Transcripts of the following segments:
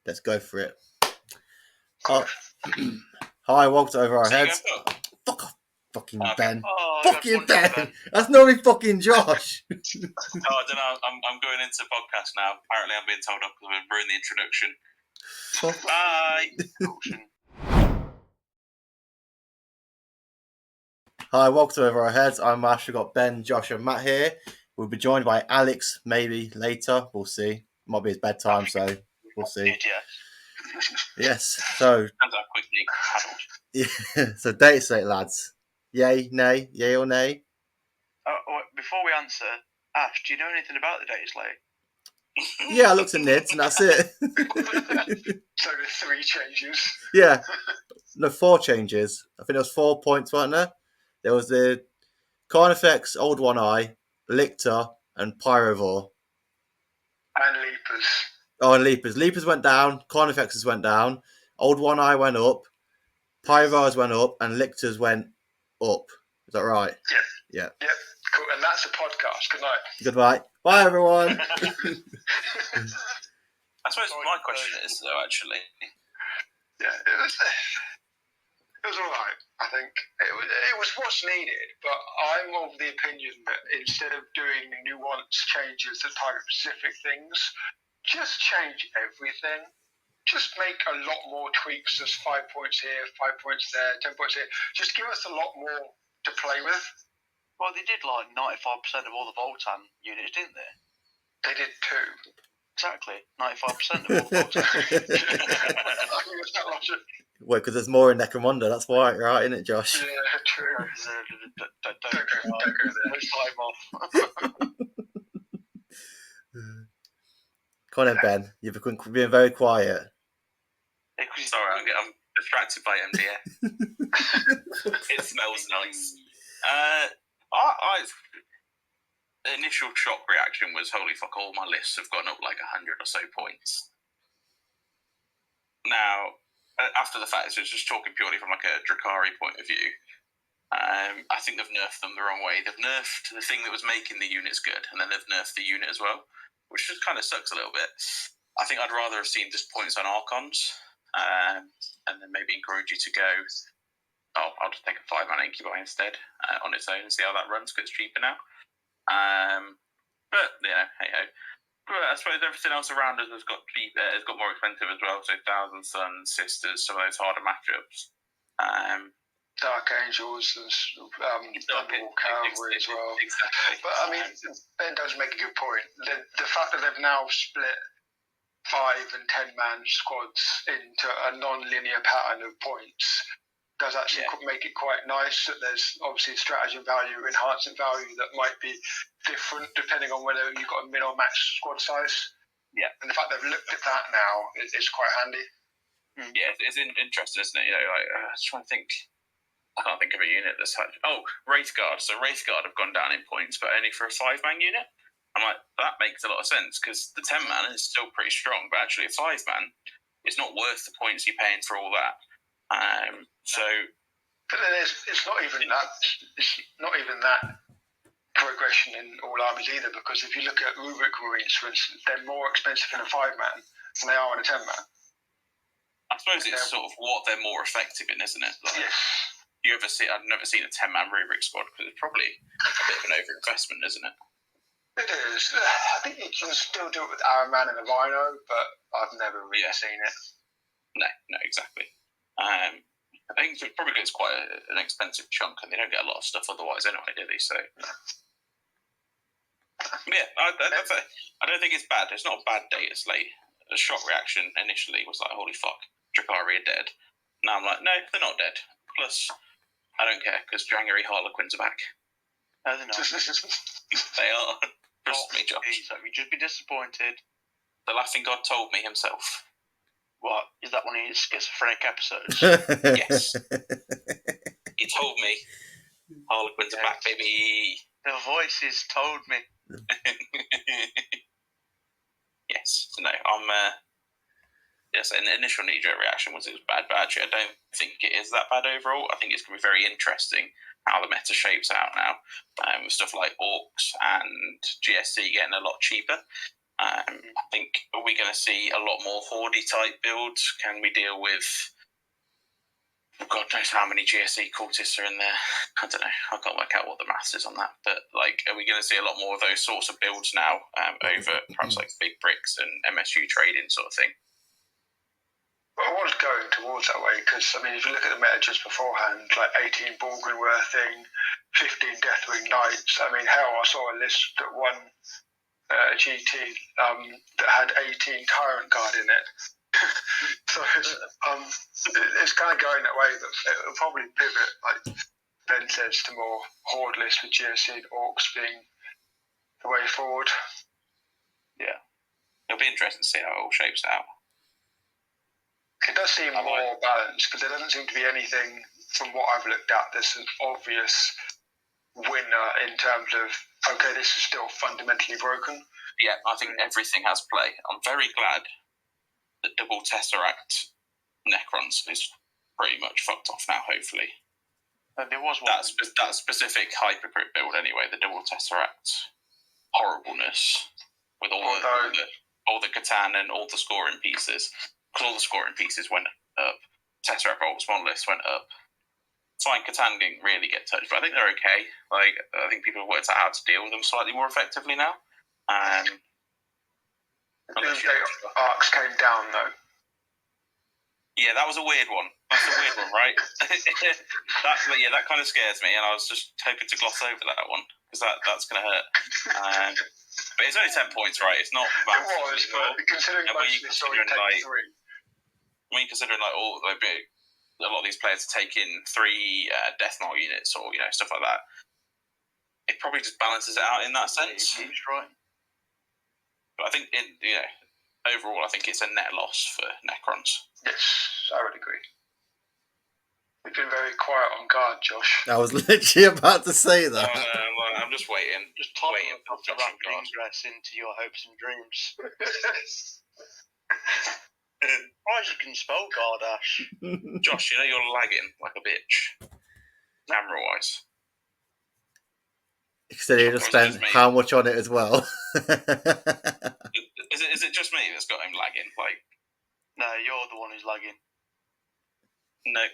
Let's go for it. Hi, welcome to OverRHeads. Fuck off, fucking Ben. Fucking Ben. That's not me, fucking Josh. I don't know. I'm going into podcast now. Apparently, I'm being told off because I've ruined the introduction. Bye. Hi, welcome to OverRheads. I'm Ash. We've got Ben, Josh, and Matt here. We'll be joined by Alex maybe later. We'll see. Might be his bedtime, so we'll see. Yes. So. Yeah. So Dataslate, lads. Yay, nay, yay or nay? Before we answer, Ash, do you know anything about the Dataslate? Yeah, I looked at NIDS and that's it. So there's 3 changes. Yeah. No, 4 changes. I think there was 4 points, weren't there? There was the Carnifex, Old One Eye, Lictor, and Pyrovore. And Leapers. Oh, and Leapers. Leapers went down, Carnifexes went down, Old One Eye went up, Pyrovores went up, and Lictors went up. Is that right? Yeah. Yep. Cool. And that's a podcast. Good night. Goodbye. Bye, everyone. I suppose my question is, though, actually. Yeah, it was all right. I think it was what's needed, but I'm of the opinion that instead of doing nuance changes that target specific things, just change everything. Just make a lot more tweaks. There's 5 points here, 5 points there, 10 points here. Just give us a lot more to play with. Well, they did like 95% of all the Voltan units, didn't they? They did 2. Exactly, 95% of all the Voltan. Wait, because there's more in Necromunda. That's why, right, isn't it, Josh? Yeah, true. Don't go there. Come on then, Ben. You've been very quiet. Sorry, I'm distracted by MDF. It smells nice. The initial shock reaction was, holy fuck, all my lists have gone up like 100 or so points. Now, after the fact, so just talking purely from like a Drakari point of view, I think they've nerfed them the wrong way. They've nerfed the thing that was making the units good, and then they've nerfed the unit as well, which just kind of sucks a little bit. I think I'd rather have seen just points on Archons, and then maybe encourage you to go, I'll just take a 5-man Incubi instead on its own and see how that runs, because it's cheaper now. But, hey ho. But I suppose everything else around us has got more expensive as well. So Thousand Sons, Sisters, some of those harder matchups. Dark Angels and Thunderwall Cavalry as well. Exactly. But I mean, Ben does make a good point. The fact that they've now split 5 and 10-man squads into a non-linear pattern of points does actually make it quite nice. That there's obviously strategy value, enhancement value that might be different depending on whether you've got a min or max squad size. Yeah. And the fact they've looked at that now is quite handy. Yeah, it's interesting, isn't it? I was trying to think. I can't think of a unit that's had. Oh, Wraith Guard. So Wraith Guard have gone down in points, but only for a 5-man unit. I'm like, that makes a lot of sense because the 10-man is still pretty strong, but actually a 5-man is not worth the points you're paying for all that. But then it's not even that. It's not even that progression in all armies either, because if you look at Rubric Marines, for instance, they're more expensive in a 5-man than they are in a 10-man. I suppose it's sort of what they're more effective in, isn't it? Like, yes. I've never seen a 10-man Rubric squad because it's probably a bit of an overinvestment, isn't it? It is. I think you can still do it with Araman and a Rhino, but I've never really seen it. No, exactly. I think it probably gets quite an expensive chunk, and they don't get a lot of stuff otherwise anyway, do they? So, yeah, I don't think it's bad. It's not a bad Dataslate. The shock reaction initially was like, holy fuck, Drakari are dead. Now I'm like, no, they're not dead. Plus, I don't care, because January Harlequins are back. No, they're not. They are. Trust me, Josh. You just be disappointed. The Laughing God told me himself. What? Is that one of his schizophrenic episodes? Yes. He told me. Harlequins are back, baby. The voices told me. Yes. So no, I'm... Yes, an initial knee-jerk reaction was it was bad, but actually I don't think it is that bad overall. I think it's going to be very interesting how the meta shapes out now, with stuff like Orcs and GSC getting a lot cheaper. I think, are we going to see a lot more Horde type builds? Can we deal with God knows how many GSE cultists are in there? I don't know. I can't work out what the maths is on that. But like, are we going to see a lot more of those sorts of builds now over perhaps like big bricks and MSU trading sort of thing? Well, I was going towards that way because, I mean, if you look at the meta just beforehand, like 18 Borgrenworth thing, 15 Deathwing Knights. I mean, hell, I saw a list that won a GT that had 18 Tyrant Guard in it. So it's kind of going that way. That it'll probably pivot, like Ben says, to more Horde lists with GSC and Orcs being the way forward. Yeah. It'll be interesting to see how it all shapes out. It does seem more balanced because there doesn't seem to be anything from what I've looked at that's an obvious winner in terms of, okay, this is still fundamentally broken. Yeah, I think everything has play. I'm very glad that double Tesseract Necrons is pretty much fucked off now, hopefully. There was one. That specific Hypercrit build anyway, the double Tesseract horribleness with all the Catan and all the scoring pieces. Because all the scoring pieces went up. Tesseract Bolts Monoliths went up. Fine, Catan didn't really get touched, but I think they're okay. Like, I think people have worked out how to deal with them slightly more effectively now. Doomsday Arcs came down, though. Yeah, that was a weird one. That's a weird one, right? that kind of scares me, and I was just hoping to gloss over that one, because that's going to hurt. But it's only 10 points, right? It's not massive. It was, but considering most of this already take 3. I mean, considering like a lot of these players are taking 3 Death Knot units or stuff like that, it probably just balances it out in that sense. He's right. But I think overall, I think it's a net loss for Necrons. Yes, I would agree. We've been very quiet on guard, Josh. I was literally about to say that. I'm just waiting. Just waiting for to wrap ingress into your hopes and dreams. Why you can spell guard, Ash? Josh, you're lagging like a bitch. Camera-wise. Because he just spent how much on it as well. Is it just me that's got him lagging? Like, no, you're the one who's lagging.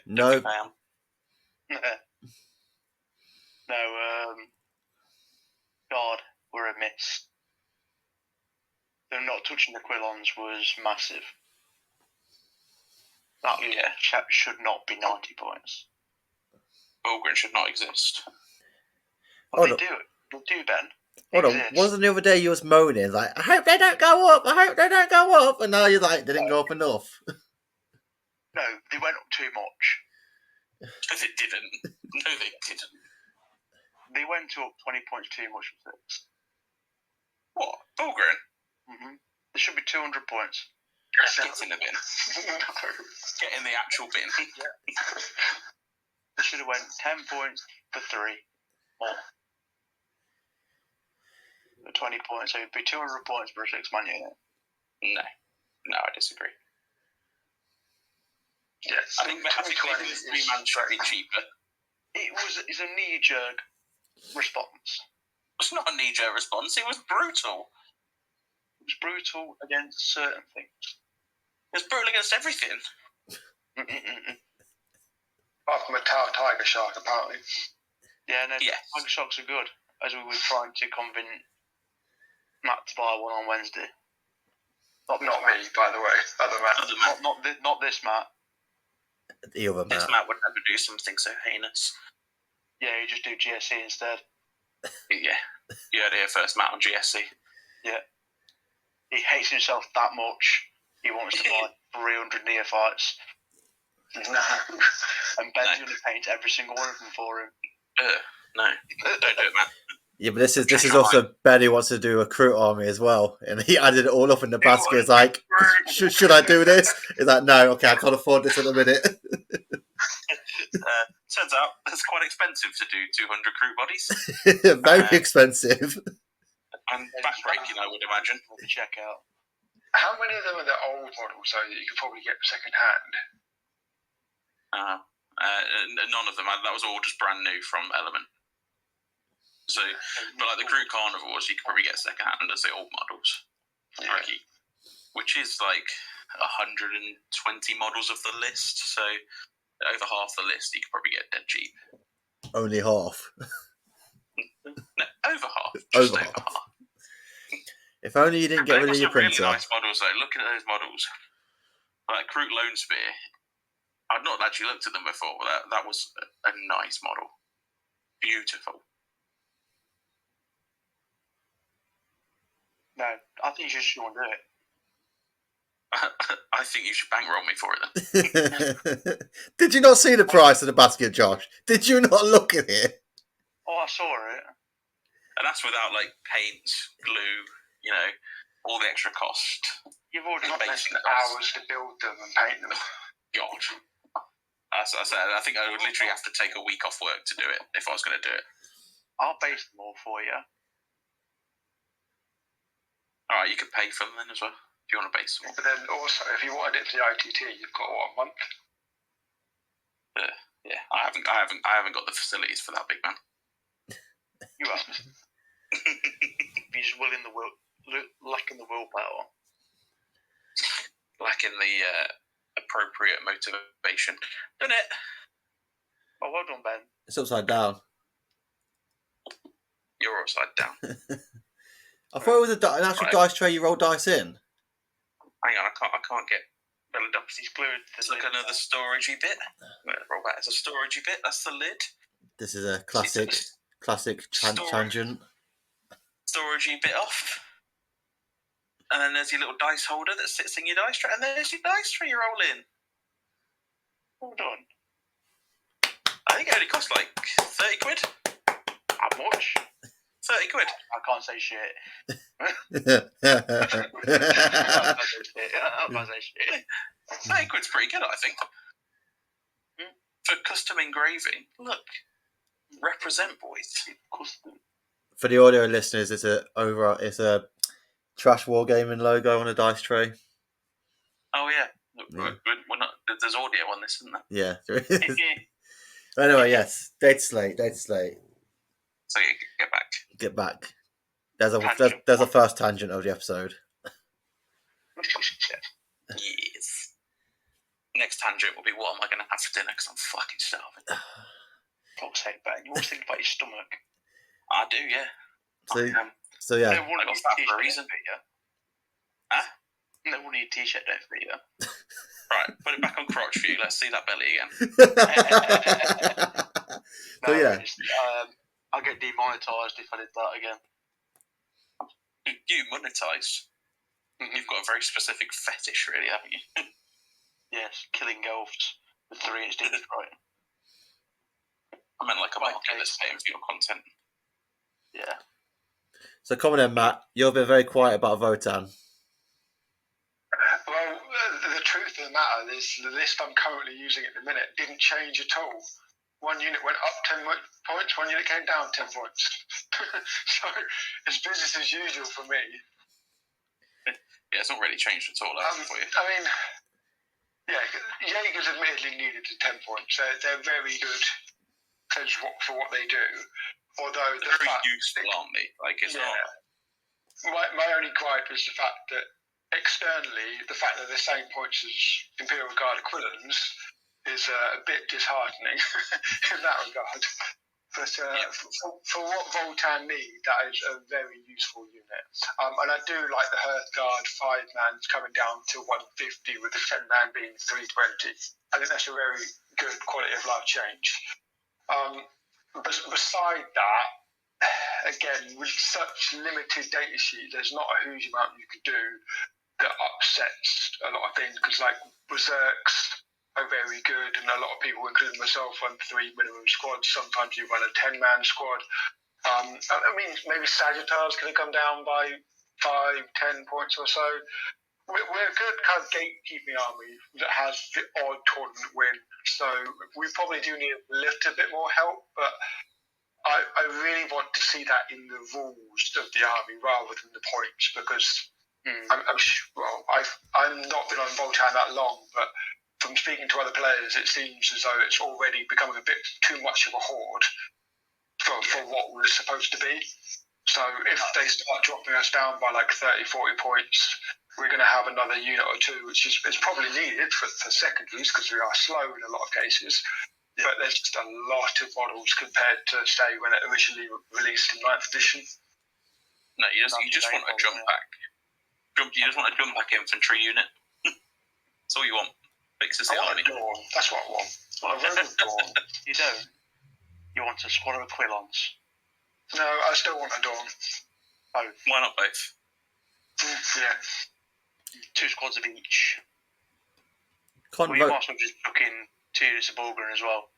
No. I am. No, God, we're a miss. Them not touching the Quillons was massive. That should not be 90 points. Ogren should not exist. Well, they do, Ben. Hold on, wasn't the other day you was moaning, like, I hope they don't go up, and now you're like, they didn't go up enough. No, they went up too much. No, they didn't. No, they didn't. They went up 20 points too much for this. What? Ogren? Mm-hmm. There should be 200 points. Get in the bin. No. Get in the actual bin. They should have went 10 points for 3 more. For 20 points, so it'd be 200 points for a 6-man unit. No, I disagree. Yes, I think maybe this 3-man should be cheaper. It's a knee-jerk response. It's not a knee-jerk response, it was brutal. It was brutal against certain things. It was brutal against everything. Apart from a tiger shark, apparently. Yeah, no, tiger sharks are good, as we were trying to convince Matt to buy one on Wednesday. Not me, by the way. Other Matt. Not this Matt. The other Matt. This Matt would never do something so heinous. Yeah, you just do GSC instead. Yeah. You heard it here first, Matt on GSC. Yeah. He hates himself that much. He wants to buy 300 neophytes. No. And Ben's going to paint every single one of them for him. No. Don't do it, Matt. Yeah, but this is also Ben who wants to do a recruit army as well, and he added it all up in the basket. It's like, should I do this? He's like, no, okay, I can't afford this at the minute. Turns out it's quite expensive to do 200 crew bodies. Very expensive. And backbreaking, I would imagine. Check out. How many of them are the old models, though, that you could probably get second hand? None of them. That was all just brand new from Element. So, but like the crew carnivores, you could probably get second hand as the old models. Crikey. Which is like 120 models of the list, so over half the list you could probably get dead cheap. Only half. No, over half. Just over half. If only you didn't get rid of your printer. Really nice models though. Looking at those models, like Kroot Lone Spear, I'd not actually looked at them before, but that was a nice model. Beautiful. No, I think you should want to do it. I think you should bankroll me for it then. Did you not see the price of the basket, Josh? Did you not look at it? Oh, I saw it. And that's without like paints, glue, all the extra cost. You've already Not mentioned hours to build them and paint them. God. As I said, I think I would literally have to take a week off work to do it if I was going to do it. I'll base them all for you. All right, you could pay for them then as well if you want to base them all. But then also, if you wanted it for the ITT, you've got a month. Yeah, I haven't got the facilities for that, big man. You have. You're just lacking the willpower. Lacking the appropriate motivation. Done it. Oh, well done, Ben. It's upside down. You're upside down. I thought it was an actual dice tray you roll dice in. Hang on, I can't get belly up. He's glued. It's like another storagey bit. I'm gonna roll back as a storagey bit. That's the lid. This is a classic tangent. Storagey bit off. And then there's your little dice holder that sits in your dice tray, and there's your dice tray you roll in. Well done. I think it only cost like 30 quid. How much? 30 quid. I can't say shit. I can't say shit. 30 quid's pretty good, I think. For custom engraving. Look. Represent, boys. Custom. For the audio listeners, it's a Trash Wargaming logo on a dice tray. Oh yeah. We're not, there's audio on this, isn't there? Yeah, there is. Anyway, yes. Dataslate. So yeah, get back. There's a first tangent of the episode. Yes. Next tangent will be what am I going to have for dinner because I'm fucking starving. Fuck's sake, Ben. You always think about your stomach. I do, yeah. So yeah. No one I got fat for a reason. Huh? No one need a t-shirt don't fit you. Right, put it back on crotch for you. Let's see that belly again. So yeah. I get demonetised if I did that again. You monetise. You've got a very specific fetish, really, haven't you? Yes, killing elves with 3-inch dicks, right? I meant like a market that's paying for your content. Yeah. So come on then, Matt. You've been very quiet about Votan. Well, the truth of the matter is the list I'm currently using at the minute didn't change at all. One unit went up 10 points, one unit came down 10 points. So it's business as usual for me. Yeah, it's not really changed at all, for you. I mean, yeah, Jaegers admittedly needed the 10 points. They're very good for what they do. Although they're very useful, aren't they? Like, it's not. My only gripe is the fact that externally, the fact that they're the same points as Imperial Guard equivalents is a bit disheartening in that regard. But for what Votan need, that is a very useful unit. And I do like the Hearthguard 5-man coming down to 150 with the 10-man being 320. I think that's a very good quality of life change. Beside that, again, with such limited data sheet, there's not a huge amount you could do that upsets a lot of things, because like Berserks are very good, and a lot of people, including myself, run 3 minimum squads. Sometimes you run a 10-man squad. I mean, maybe Sagittars could have come down by 5-10 points or so. We're a good kind of gatekeeping army that has the odd tournament win, so we probably do need a little bit more help, but I really want to see that in the rules of the army rather than the points, because I've not been on Votan that long, but from speaking to other players, it seems as though it's already becoming a bit too much of a horde for what we're supposed to be. So if they start dropping us down by like 30, 40 points, we're going to have another unit or two, which is probably needed for secondaries because we are slow in a lot of cases. But there's just a lot of models compared to, say, when it originally released in 9th edition. No, you just want a jump back. You just want a jump back infantry unit. That's all you want. Fixes the army. That's what I want. I want a rogue Dawn. You don't. You want a squad of Quillons. No, I still want a Dawn. Both. Why not both? Yeah. 2 squads of each. You might as well just book in 2 Suburban as well.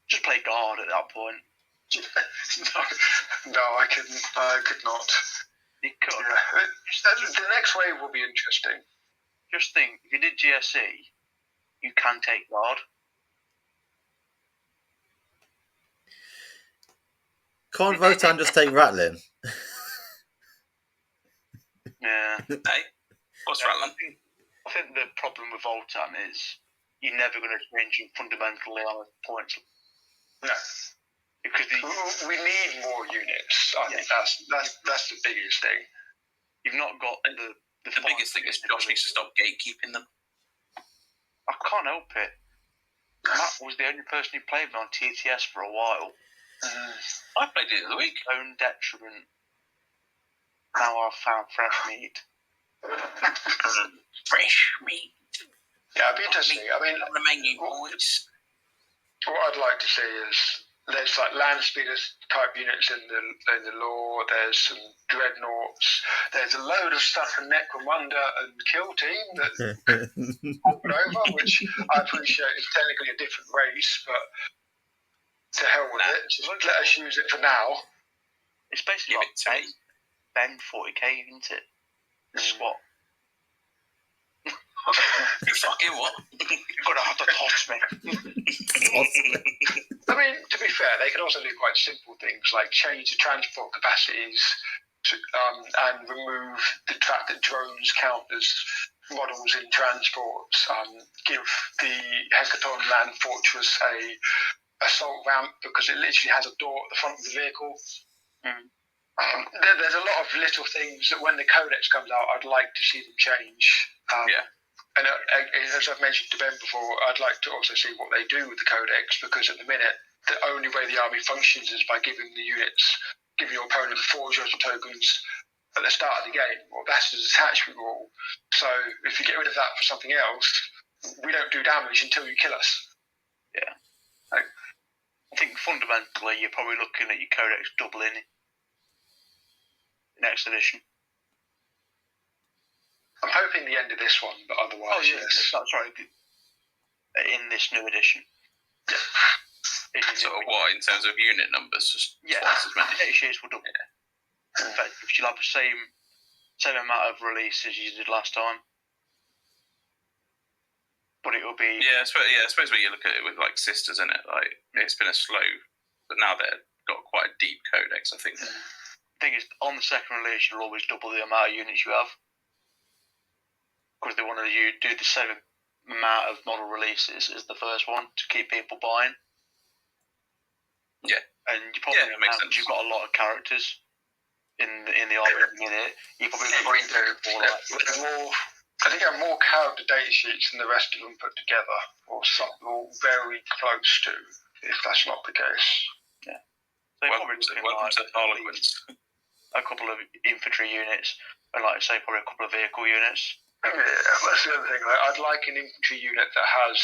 Just play guard at that point. No, I couldn't. I could not. You could. Yeah. The next wave will be interesting. Just think, if you did GSE, you can take guard. Can't Votan just take Rattling? Yeah. Hey, what's Rattling? I think the problem with Votan is you're never going to change him fundamentally on a points. No. Because we need more units. I think that's the biggest thing. You've not got the biggest thing is Josh needs to stop gatekeeping them. I can't help it. Matt was the only person who played me on TTS for a while. I played it the other week. Own detriment. Now I've found fresh meat. Fresh meat. Yeah, it'd be interesting. I mean, on the menu, boys. What I'd like to see is there's like land speeders type units in the lore. There's some dreadnoughts. There's a load of stuff in Necromunda and Kill Team that popped over, which I appreciate is technically a different race, but to hell with it. Just let us use it for now. It's basically like Ben 40k, isn't it? The squat. You fucking what? You're gonna have to toss me. I mean, to be fair, they can also do quite simple things like change the transport capacities and remove the fact that drones count as models in transports. Give the Hecaton Land Fortress a assault ramp because it literally has a door at the front of the vehicle. There's a lot of little things that when the Codex comes out, I'd like to see them change. And as I've mentioned to Ben before, I'd like to also see what they do with the Codex, because at the minute, the only way the army functions is by giving your opponent 4 Judge tokens at the start of the game. Well, that's the detachment rule. So if you get rid of that for something else, we don't do damage until you kill us. Yeah. I think fundamentally, you're probably looking at your Codex doubling next edition. I'm hoping the end of this one, but otherwise, yes. Sorry, in this new edition. So what, in terms of unit numbers? Just next year's will double. In fact, you'll have the same amount of releases you did last time. But it will be... I suppose when you look at it with like Sisters in it, like it's been a slow, but now they've got quite a deep codex, I think. The thing is, on the second release, you'll always double the amount of units you have. Because they wanted you to do the same amount of model releases as the first one to keep people buying. Yeah. And you probably makes sense. You've got a lot of characters in the army minute. You probably I think I have more character data sheets than the rest of them put together, or very close to, if that's not the case. Yeah. So welcome to Harlequins. A couple of infantry units, and like I say, probably a couple of vehicle units. Yeah, that's the other thing. I'd like an infantry unit that has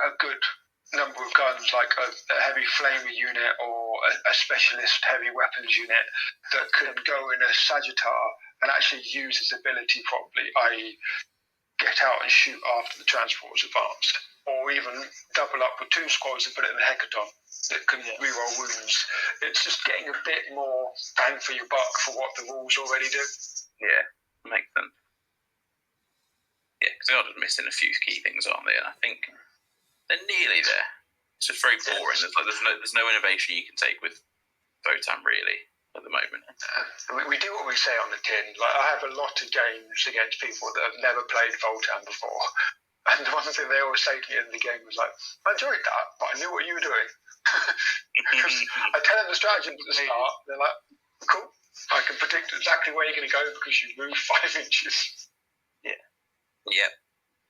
a good number of guns, like a heavy flamer unit or a specialist heavy weapons unit that could go in a Sagittar and actually use its ability properly, i.e. get out and shoot after the transport is advanced. Or even double up with 2 squads and put it in the Hecaton that can reroll wounds. It's just getting a bit more bang for your buck for what the rules already do. Yeah, makes sense. Yeah, because they are just missing a few key things, aren't they? And I think they're nearly there. It's just very boring. There's no innovation you can take with Votan, really, at the moment. We do what we say on the tin. Like, I have a lot of games against people that have never played Votan before. And the one thing they always say to me in the game was like, I enjoyed that, but I knew what you were doing. Because I tell them the strategy at the start, they're like, cool. I can predict exactly where you're going to go because you move 5 inches. Yeah.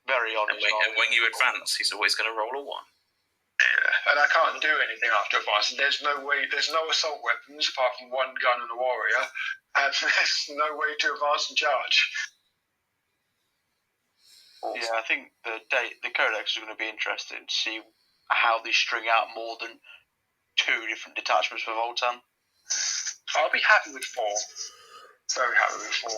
Very honest. And when you advance, he's always going to roll a 1. Yeah, and I can't do anything after advancing. There's no assault weapons apart from 1 gun and a warrior, and there's no way to advance and charge. Yeah, I think the codex is going to be interesting to see how they string out more than 2 different detachments for Voltan. I'll be happy with 4. Very happy with 4.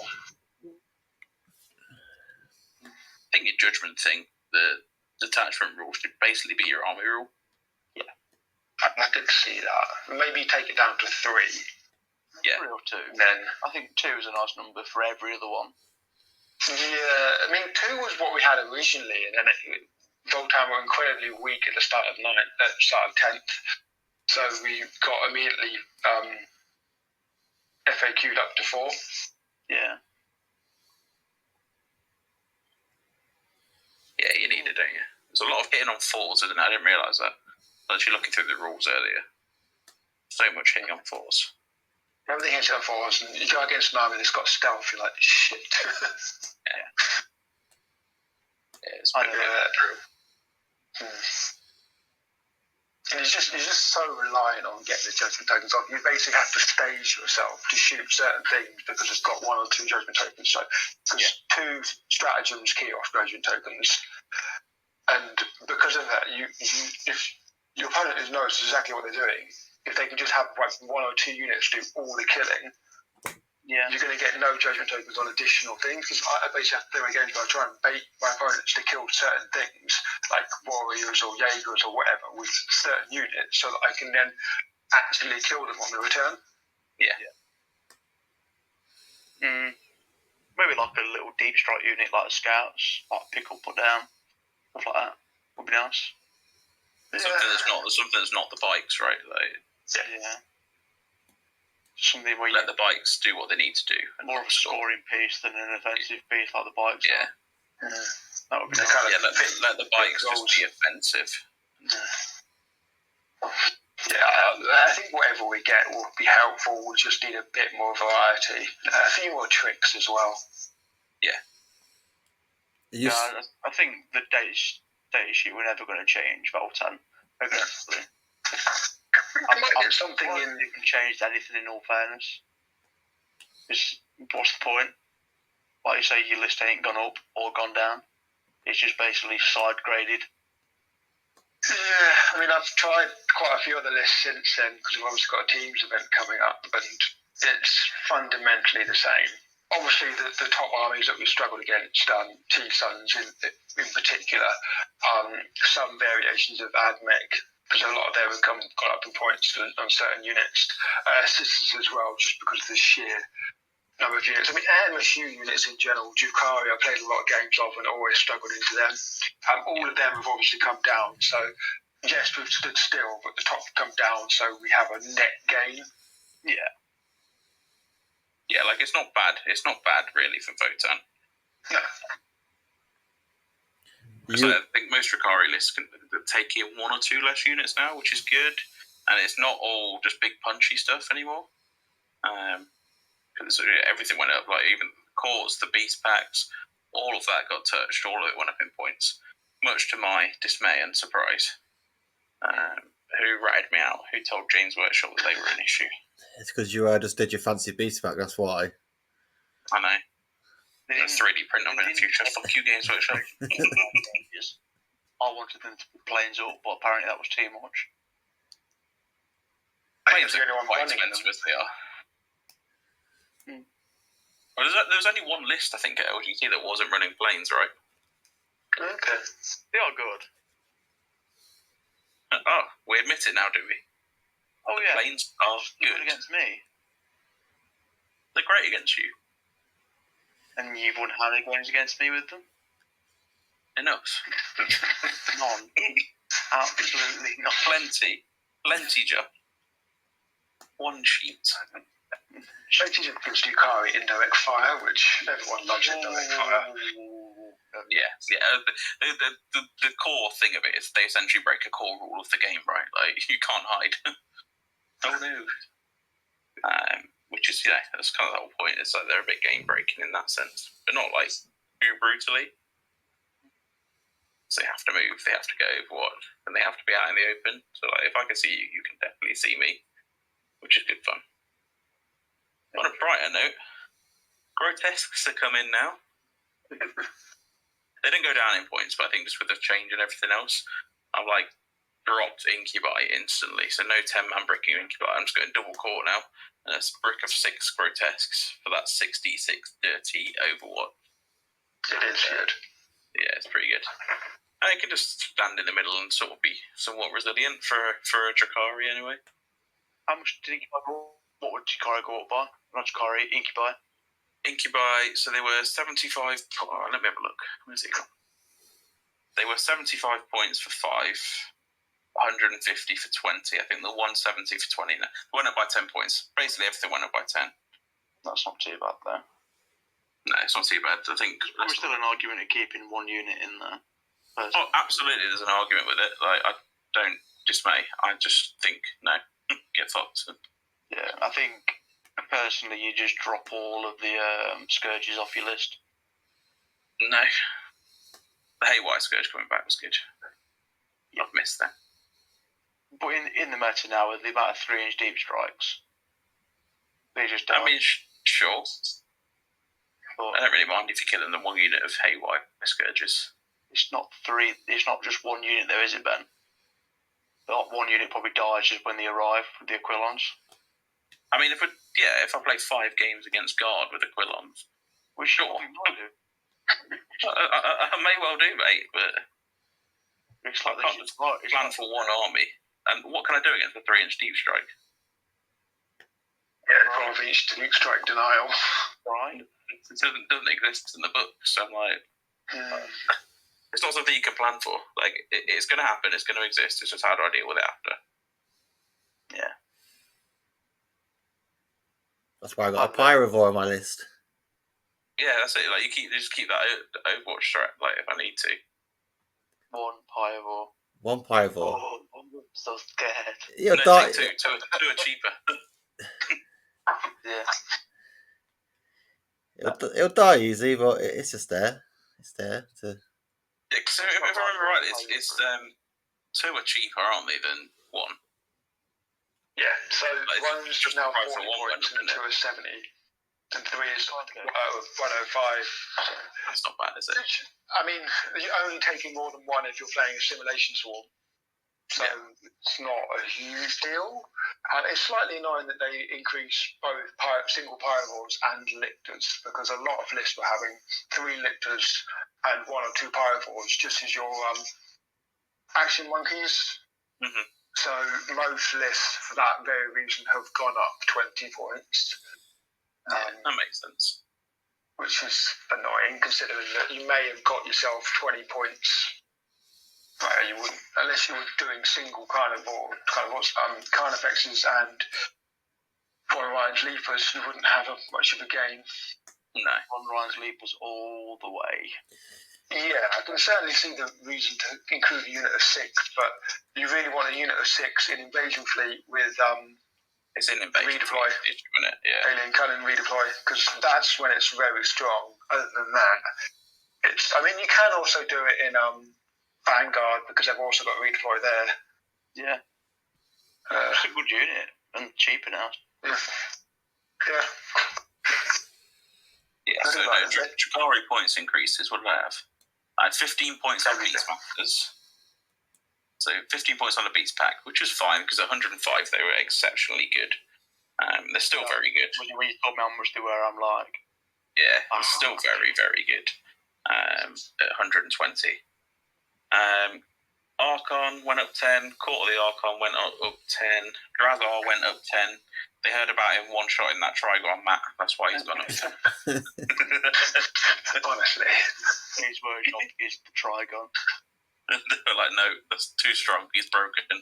I think your judgment thing, the detachment rule should basically be your army rule. Yeah. I could see that. Maybe take it down to 3. Yeah. 3 or 2. Then I think 2 is a nice number for every other one. Yeah, I mean 2 was what we had originally, and then Voltan were incredibly weak at the start of 10th. So we got immediately FAQ'd up to 4. Yeah. Yeah, you need it, don't you? There's a lot of hitting on 4s, isn't it? I didn't realise that. I was actually looking through the rules earlier. So much hitting on 4s. Everything hits on 4s, and you go against an army that's got stealth, you're like, shit. Yeah, it's pretty true. And you're just so reliant on getting the judgment tokens off. You basically have to stage yourself to shoot certain things because it's got 1 or 2 judgment tokens. So, because 2 stratagems key off judgment tokens, and because of that, if your opponent knows exactly what they're doing, if they can just have 1 or 2 units do all the killing, you're going to get no judgment tokens on additional things. Because I basically have to play my games where I try and bait my opponents to kill certain things, like warriors or Jaegers or whatever, with certain units, so that I can then actually kill them on the return. Yeah. Maybe like a little deep strike unit, like scouts, like pick up or down, stuff like that. Would be nice. Something that's not the bikes, right? Like, yeah. Something where you let the bikes do what they need to do. And more of a scoring piece than an offensive piece like the bikes. Yeah. That would be nice. Let the bikes just be offensive. Yeah, I think whatever we get will be helpful. We'll just need a bit more variety. A few more tricks as well. Yeah. I think the data sheet we're never going to change Voltan. I might get something in. You can change anything in all fairness. What's the point? Like you say, your list ain't gone up or gone down. It's just basically side graded. Yeah, I mean, I've tried quite a few other lists since then because we've obviously got a teams event coming up, and it's fundamentally the same. Obviously, the top armies that we struggled against, T-Suns in particular, some variations of AdMech, because a lot of them have got up in points on certain units. Sisters as well, just because of the sheer number of units. I mean, MSU units in general, Drukhari, I played a lot of games of and always struggled into them. All of them have obviously come down. So, yes, we've stood still, but the top come down, so we have a net gain. Yeah. Yeah, like it's not bad. It's not bad, really, for Votan. No. Because I think most Drukhari lists can take in 1 or 2 less units now, which is good. And it's not all just big punchy stuff anymore. Because everything went up, like even the cores, the beast packs, all of that got touched. All of it went up in points, much to my dismay and surprise. Who ratted me out? Who told James Workshop that they were an issue? It's because you just did your fancy beast pack, that's why. I know. There's 3D print them in the future. Fuck you, Games Workshop. I wanted them to put planes up, but apparently that was too much. Planes are quite expensive as they are. Well, there was only one list, I think, at LGT that wasn't running planes, right? Okay. They are good. Oh, we admit it now, do we? Oh, yeah. Planes are good. Against me. They're great against you. And you've won how many games against me with them? Enough. None. Absolutely not. Plenty, Joe. 1 sheet. Shades against Drukhari indirect fire, which everyone loves indirect fire. Yeah. The core thing of it is they essentially break a core rule of the game, right? Like, you can't hide. Oh no. which is, that's kind of the whole point. It's like they're a bit game breaking in that sense, but not like too brutally. So they have to move, they have to go Overwatch, and they have to be out in the open. So like, if I can see you, you can definitely see me, which is good fun. On a brighter note, grotesques are coming now. They didn't go down in points, but I think just with the change and everything else, I've like dropped Incubi instantly. So no 10-man bricking Incubi. I'm just going double core now. And it's a brick of 6 grotesques for that 66 dirty Overwatch. It is good. Yeah, it's pretty good. And it can just stand in the middle and sort of be somewhat resilient for a Drakari anyway. How much did Incubi go? What would Drakari go up by? Not Drakari, Incubi. Incubi, so they were 75. Oh, let me have a look. Where's it gone? They were 75 points for 5, 150 for 20. I think the 170 for 20. Now. Went up by 10 points. Basically, everything went up by 10. That's not too bad, though. No, it's not too bad. I think there's still an argument of keeping one unit in there. Personally. Oh, absolutely. There's an argument with it. Like, I don't dismay. I just think no, get fucked. Yeah, I think personally, you just drop all of the scourges off your list. No, the Haywire Scourge coming back was good. I've missed that. But in the meta now, with the amount of 3-inch deep strikes, they just die. I mean, sure. But I don't really mind if you're killing the one unit of Haywire Scourges. It's not 3. It's not just one unit, though, is it, Ben? But one unit probably dies just when they arrive with the Aquilons. I mean, if I play 5 games against Guard with Aquilons, we sure might do. I may well do, mate, but it's like I can't just plan for one army. And what can I do against a 3-inch deep strike? Yeah, 12-inch deep strike denial. Right. It doesn't exist in the book, so I'm like, it's not something you can plan for. Like, it's going to happen, it's going to exist, it's just how do I deal with it after? Yeah. That's why I got a Pyrovore on my list. Yeah, that's it. Like, you just keep that Overwatch strat, like, if I need to. One Pyrovore. One Pyrovore. Oh, I'm so scared. You'll die. Two are cheaper. Yeah. It'll die easy, but it's just there. It's there to. Yeah, so if I remember right, it's 2 are cheaper, aren't they, than 1? Yeah. So like, one's just now 40 points and 2 are 70, and 3 is 105. That's not bad, is it? I mean, you're only taking more than 1 if you're playing a simulation swarm. So it's not a huge deal. And it's slightly annoying that they increase both single Pyrovores and Lictors, because a lot of lists were having 3 Lictors and 1 or 2 Pyrovores just as your action monkeys. Mm-hmm. So most lists, for that very reason, have gone up 20 points. That makes sense. Which is annoying, considering that you may have got yourself 20 points. You wouldn't, unless you were doing single Carnifexes and Von Ryan's Leapers, you wouldn't have much of a game. No. Von Ryan's Leapers all the way. Yeah, I can certainly see the reason to include a unit of 6, but you really want a unit of 6 in Invasion Fleet with it's in Invasion redeploy, Fleet, isn't it? Yeah. Alien Cannon redeploy, because that's when it's very strong. Other than that, I mean, you can also do it in Vanguard, because they've also got redeploy there. Yeah. It's a good unit and cheaper now. Yeah. Yeah, so Drakari points increases. What did I have? I had 15 points on Beats Masters. So 15 points on the Beats pack, which was fine, because at 105 they were exceptionally good. They're still very good. When you told me how much they were, I'm like... Yeah, it's still very, very good at 120. Archon went up 10, Court of the Archon went up 10, Drazar went up 10. They heard about him one shot in that Trigon map, that's why he's gone up 10. Honestly. His version is the Trigon. They were like, no, that's too strong, he's broken.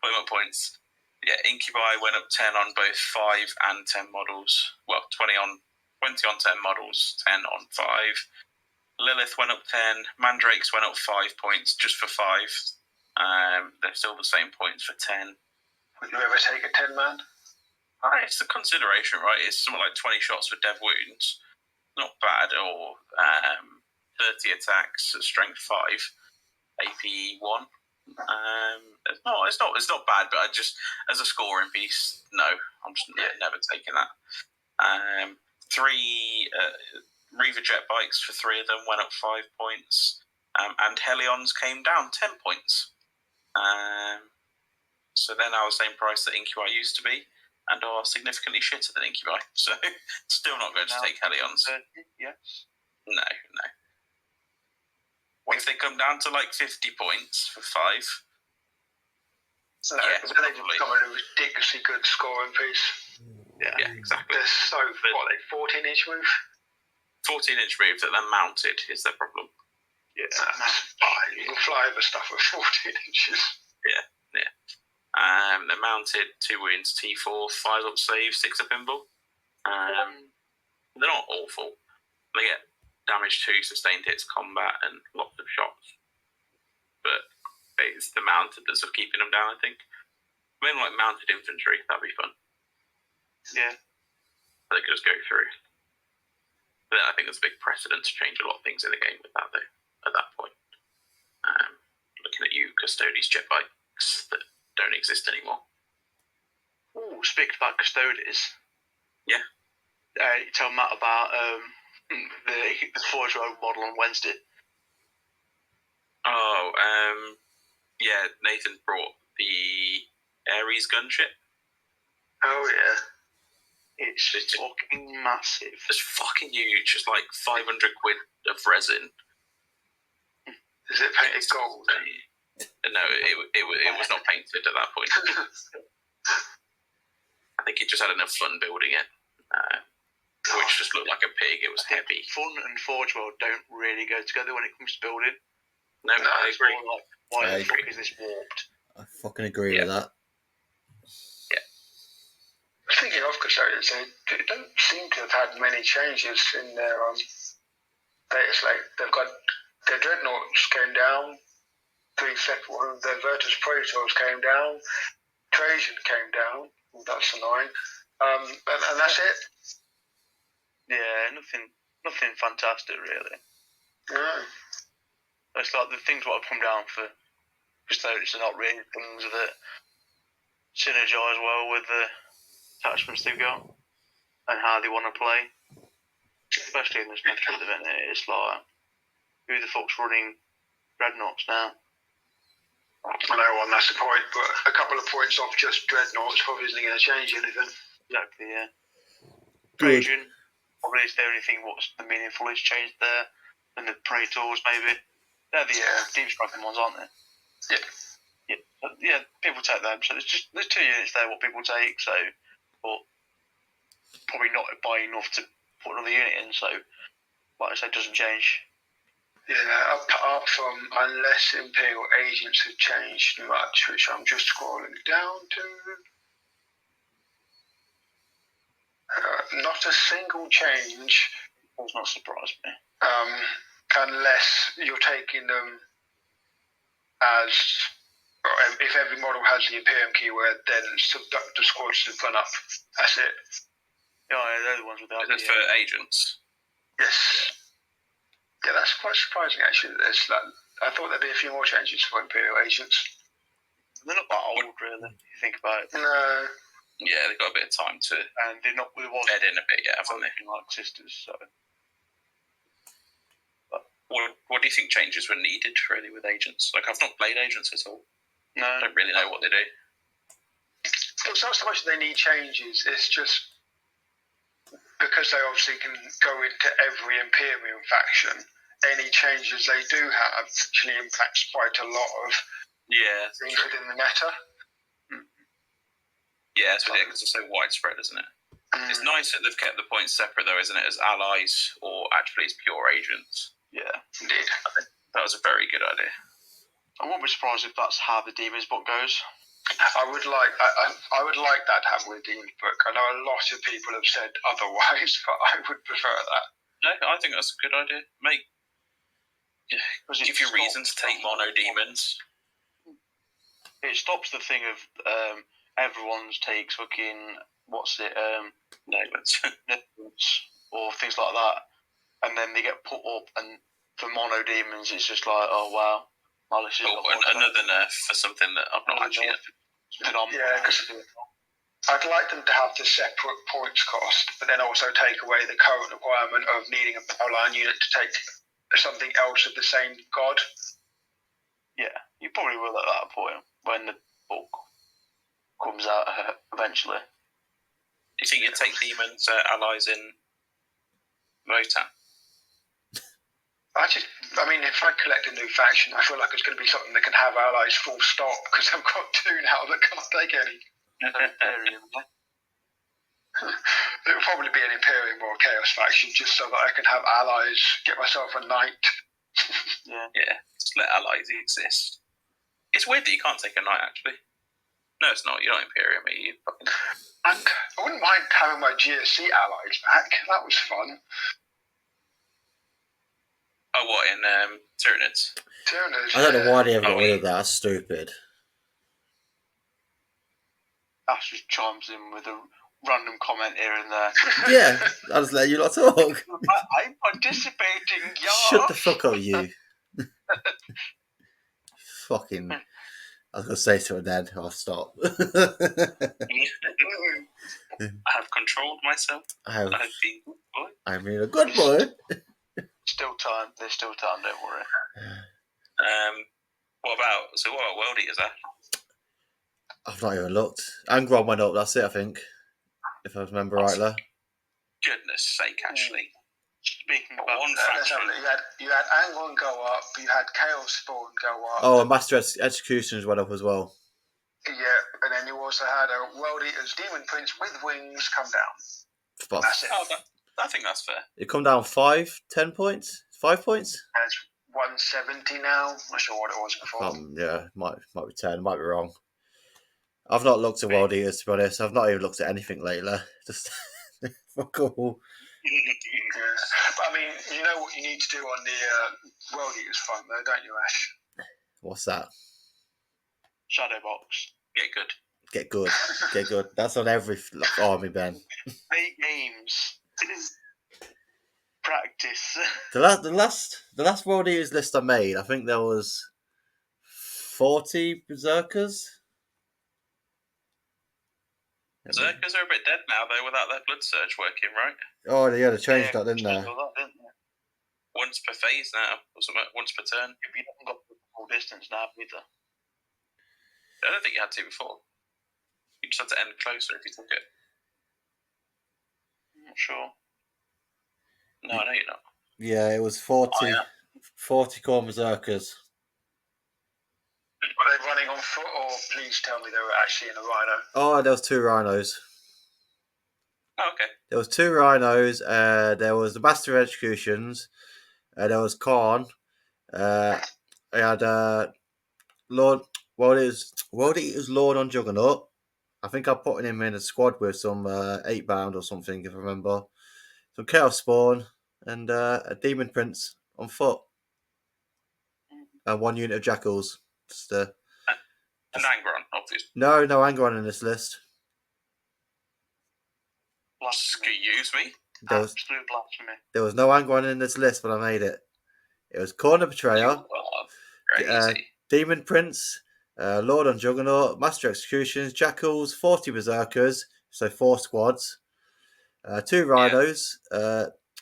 Put him up points. Yeah, Incubi went up 10 on both 5 and 10 models. Well, 20 on 10 models, 10 on 5. Lilith went up 10. Mandrakes went up 5 points just for 5. They're still the same points for 10. Would you ever take a 10-man? It's a consideration, right? It's something like 20 shots for dev wounds. Not bad, or 30 attacks at strength 5, AP 1. It's not bad, but I just, as a scoring piece, no, I'm just never taking that. 3 Reaver jet bikes for 3 of them went up 5 points, and Helions came down 10 points. So they're now the same price that Incubi used to be, and are significantly shitter than Incubi. So still not going to take Helions. Yes. No. If they come down to like 50 points for 5, then they become a ridiculously good scoring piece. Yeah, exactly. They're so, 14-inch move? 14-inch move that they're mounted is their problem. Yeah, that's fine. You can fly over stuff with 14 inches. Yeah. They're mounted, 2 wounds, T4, 5 up save, 6 up invul. They're not awful. They get damage to sustained hits, combat, and lots of shots. But it's the mounted that's sort of keeping them down, I think. Maybe like mounted infantry, that'd be fun. Yeah. They could just go through. But then I think there's a big precedent to change a lot of things in the game with that, though, at that point. Looking at you, Custodes jet bikes that don't exist anymore. Oh, speaking about Custodes. Yeah. You tell Matt about the Forge Road model on Wednesday. Oh, yeah, Nathan brought the Ares gunship. Oh, yeah. It's fucking massive. It's fucking huge. It's like 500 quid of resin. Is it painted gold? No, it was not painted at that point. I think he just had enough fun building it, which just looked like a pig. It was heavy. Fun and Forge World don't really go together when it comes to building. No, I agree. Like, why the fuck is this warped? I fucking agree with that. Yeah. Speaking of Custodes, they don't seem to have had many changes in their Dataslate. They've got their Dreadnoughts came down, 3 separate ones. Their Virtus Praetors came down, Trajan came down. Well, that's annoying. And that's it. Yeah, nothing fantastic really. No. It's like the things that have come down for Custodes are not really things that synergise well with the attachments they've got and how they want to play. Especially in this meta at the minute, it's like, who the fuck's running Dreadnoughts now? I know, and that's the point, but a couple of points off just Dreadnoughts probably isn't going to change anything. Exactly, yeah. Good. Trajan, probably is the only thing what's the meaningful is changed there. And the Praetors, maybe. They're the deep striking ones, aren't they? Yeah, people take them. So there's 2 units there what people take, so, but probably not by enough to put another unit in, so, like I say, it doesn't change. Yeah, apart from unless Imperial agents have changed much, which I'm just scrolling down to. Not a single change. Does not surprise me. Unless you're taking them as, if every model has the Imperium keyword, then subductor squads have gone up. That's it. Yeah, they're the ones without. Is it for agents? Yes. Yeah, that's quite surprising actually. I thought there'd be a few more changes for Imperial agents. They're not that old, really. If you think about it. No. Yeah, they've got a bit of time to And they're not. bed in a bit yet, haven't they? Like sisters, so. What do you think changes were needed really with agents? Like, I've not played agents at all. No. I don't really know what they do. It's not so much they need changes, it's just because they obviously can go into every Imperium faction, any changes they do have actually impacts quite a lot of things within the meta. Yeah, because it's so widespread, isn't it? It's nice that they've kept the points separate though, isn't it, as allies or actually as pure agents. Yeah, indeed. I think that was a very good idea. I won't be surprised if that's how the Demons book goes. I would like that to happen with the Demons book. I know a lot of people have said otherwise, but I would prefer that. No, I think that's a good idea. Give you reason to take mono demons. It stops the thing of everyone's takes fucking Nightmares. or things like that, and then they get put up, and for mono demons, it's just like, oh wow, well, this is another nerf for something that I've not actually. Because I'd like them to have the separate points cost, but then also take away the current requirement of needing a power line unit to take something else of the same god. Yeah, you probably will at that point when the book comes out eventually. Do you think you'd take demons allies in Rotan? I mean, if I collect a new faction, I feel like it's going to be something that can have allies full stop, because I've got 2 now that can't take any. It would probably be an Imperium or a Chaos faction, just so that I can have allies, get myself a knight. Yeah, just let allies exist. It's weird that you can't take a knight, actually. No, it's not. You're not Imperium, are you? I wouldn't mind having my GSC allies back. That was fun. Oh, what, in Tyranids? Tyranids. I don't know why they ever got rid of that. That's stupid. Ash just chimes in with a random comment here and there. Yeah, I'll just let you lot talk. I'm participating, y'all. Shut the fuck up, you. Fucking. I was going to say to her then, I'll stop. I have controlled myself. I've been good boy. I'm being a good boy. Still time. There's still time, don't worry. What about World Eaters, I've not even looked. Angron went up, that's it, I think. If I remember rightly. Goodness sake, actually. Speaking of one faction. You had Angron go up, you had Chaos Spawn go up. Oh, and Master Executions went up as well. Yeah, and then you also had a World Eaters Demon Prince with wings come down. But That's it. I think that's fair. It come down 10 points? 5 points? And it's 170 now. Not sure what it was before. Yeah, might be 10, might be wrong. I've not looked at World Eaters, to be honest. I've not even looked at anything lately. Just fuck all. Yeah. But I mean, you know what you need to do on the World Eaters front, though, don't you, Ash? What's that? Shadow box. Get good. Get good. That's on every army, Ben. Play games. Practice. The last World Eaters list I made, I think there was 40 Berserkers. Berserkers are a bit dead now, though, without their blood surge working, right? Oh, yeah, they changed that, didn't they? Once per phase now, or something, once per turn. You haven't got the full distance now, either. I don't think you had to before. You just had to end closer if you took it. I'm not sure. No, I know you're not. Yeah, it was 40 core Berserkers. Were they running on foot, or please tell me they were actually in a rhino? Oh, there was 2 rhinos. Oh, okay. There was 2 rhinos. There was the Master of Executions. There was Khan. I had World Eaters Lord on Juggernaut. I think I put him in a squad with some 8-bound or something, if I remember. Some Chaos Spawn and a Demon Prince on foot. And 1 unit of Jackals. And Angron, obviously. No Angron in this list. Excuse me? Absolute blasphemy. There was no Angron in this list when I made it. It was Corner Betrayer, Demon Prince, Lord on Juggernaut, Master Executions, Jackals, 40 Berserkers, so 4 squads, 2 Rhinos,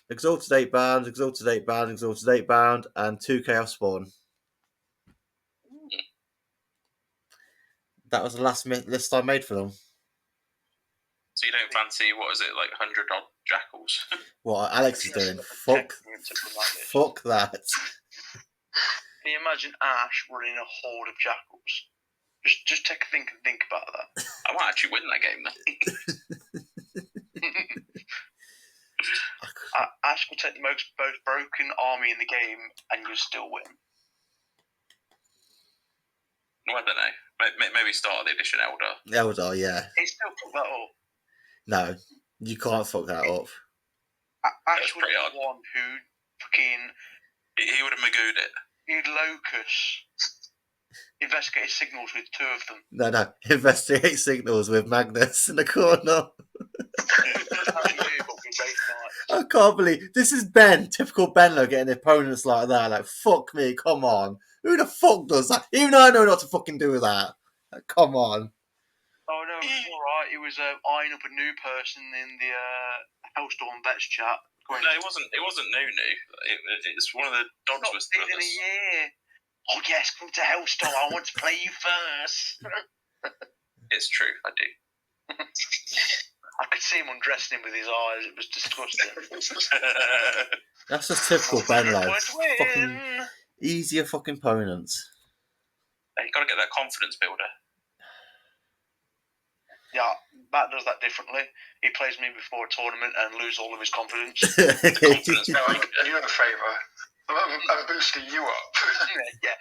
Exalted 8-bound, Exalted 8-bound, Exalted 8-bound, and 2 Chaos Spawn. That was the last list I made for them. So you don't fancy, what is it, like 100 odd Jackals? What Alex is doing? Fuck that. Can you imagine Ash running a horde of Jackals? Just take a think and think about that. I might actually win that game then. Ash will take the most broken army in the game and you'll still win. Well, I don't know. Maybe start of the edition Eldar. Eldar, yeah. He still put that up. No, you can't fuck that up. Ash was the one who fucking... He would have magooed it. He'd locust. He'd Investigate signals with 2 of them. No. Investigate signals with Magnus in the corner. I can't believe this is Ben, typical Ben, though, getting opponents like that. Like, fuck me, come on. Who the fuck does that? Even though I know not to fucking do that. Like, come on. Oh no, it was alright. It was eyeing up a new person in the Hellstorm Vets chat. No, it wasn't new. It's one of the Dogsworth brothers. In a year. Oh yes, come to Hellstorm. I want to play you first. It's true, I do. I could see him undressing him with his eyes. It was disgusting. That's just typical Ben, like, fucking easier fucking opponents. You got to get that confidence builder. Yeah, Matt does that differently. He plays me before a tournament and loses all of his confidence. Confidence No, you have a favour. I'm boosting you up. Yeah.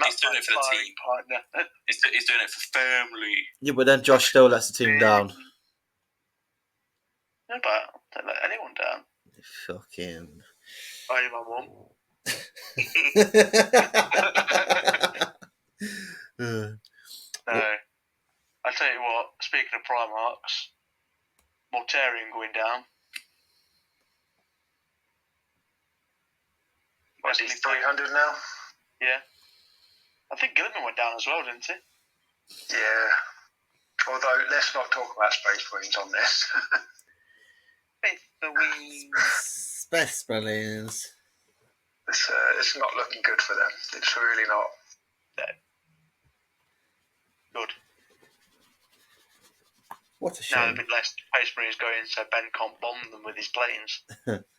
He's doing it for the team. Partner. He's doing it for family. Yeah, but then Josh still lets the team down. No, but don't let anyone down. Fucking. Only my mum. No. I'll tell you what, speaking of Primarchs, Mortarion going down. What's he, 300 now? Yeah. I think Gilliman went down as well, didn't he? Yeah. Although, let's not talk about Space Marines on this. Space Marines. It's not looking good for them. It's really not. Good. What a Now shame. a bit less Space Marines going, so Ben can't bomb them with his planes.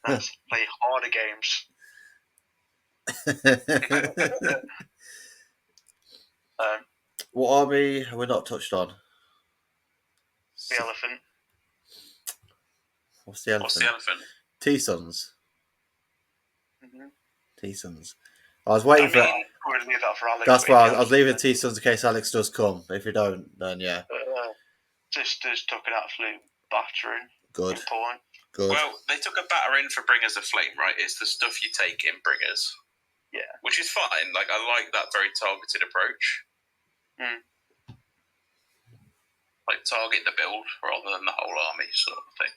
Let's play harder games. What army have we not touched on? The elephant. What's the elephant? T-Sons. Mm-hmm. T-Sons. I was waiting for that. We'll leave that for Alex. That's why I was leaving T-Sons in case Alex does come. If you don't, then yeah. Sisters took an absolute battering. Good. Point. Good. Well, they took a battering for Bringers of Flame, right? It's the stuff you take in Bringers. Yeah. Which is fine. Like, I like that very targeted approach. Like, target the build rather than the whole army sort of thing.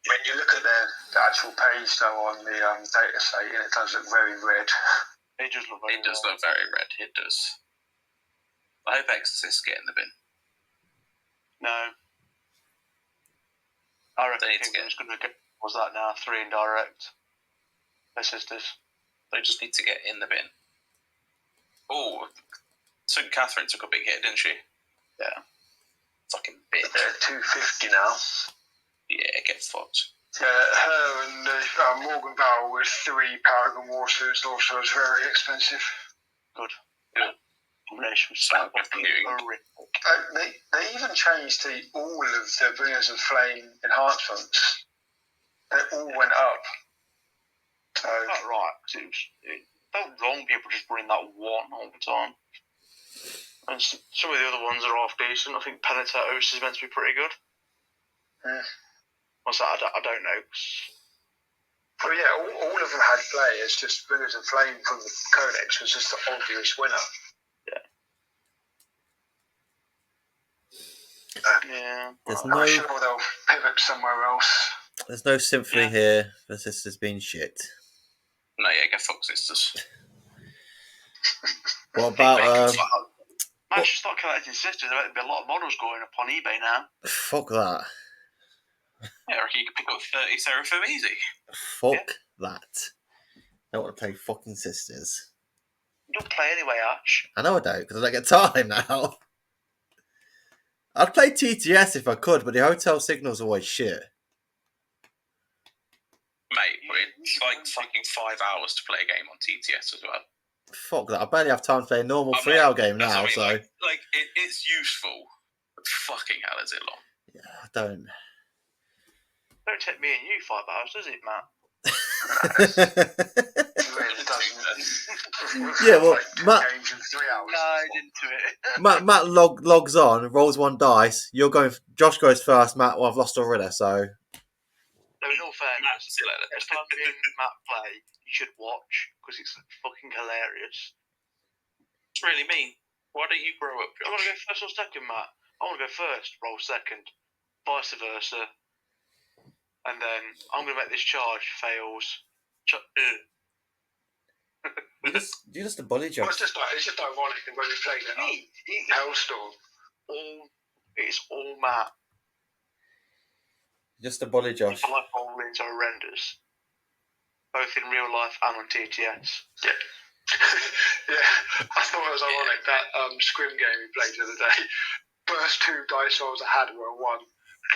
When you look at the actual page, though, on the Dataslate, it does look very red. It does look very red. It does. I hope Exorcists get in the bin. No. I reckon it's going to get was that now 3 indirect. Their sisters. They just need to get in the bin. Oh, St. Catherine took a big hit, didn't she? Yeah. Fucking bitch. They're 250 now. Yeah, get fucked. Her and Morgan Barrel with 3 Paragon Warsuits also is very expensive. Good. Yeah. Combination was they even changed all of the Bringers of Flame enhancements. They all went up. So not right, because it felt wrong people just running that one all the time. And some of the other ones are half decent. I think Penitatos is meant to be pretty good. What's that? I don't know. Oh yeah, all of them had players. Just Bringers of Flame from the Codex was just the obvious winner. Yeah. I'm sure they'll pivot somewhere else. There's no symphony here. The sisters been shit. No, yeah, get fuck sisters. What about I should start collecting sisters. There'll be a lot of models going up on eBay now. Fuck that. Yeah, I reckon you could pick up 30 Seraphim easy. Fuck that. I don't want to play fucking sisters. You don't play anyway, Ash. I know I don't, because I don't get time now. I'd play TTS if I could, but the hotel signal's always shit. Mate, it's like fucking 5 hours to play a game on TTS as well. Fuck that. I barely have time to play a normal 3-hour game now, so... It's useful, but fucking hell is it long. Yeah, I don't... Don't take me and you 5 hours, does it, Matt? It really doesn't. Yeah, well, Matt... Games in 3 hours. Died into it. Matt logs on, rolls 1 dice. You're going... Josh goes first, Matt. Well, I've lost already, so... No, in all fairness, next time me and Matt play, you should watch, because it's fucking hilarious. It's really mean. Why don't you grow up? I want to go first or second, Matt. I want to go first, roll second. Vice versa. And then I'm going to make this charge, fails. You're just a bully, Josh. Well, it's just ironic that when we played it, Hellstorm. It's all Matt. Just a bully, Josh. My rollings are horrendous. Both in real life and on TTS. Yeah. Yeah, I thought it was ironic that scrim game we played the other day. First 2 dice rolls I had were a 1.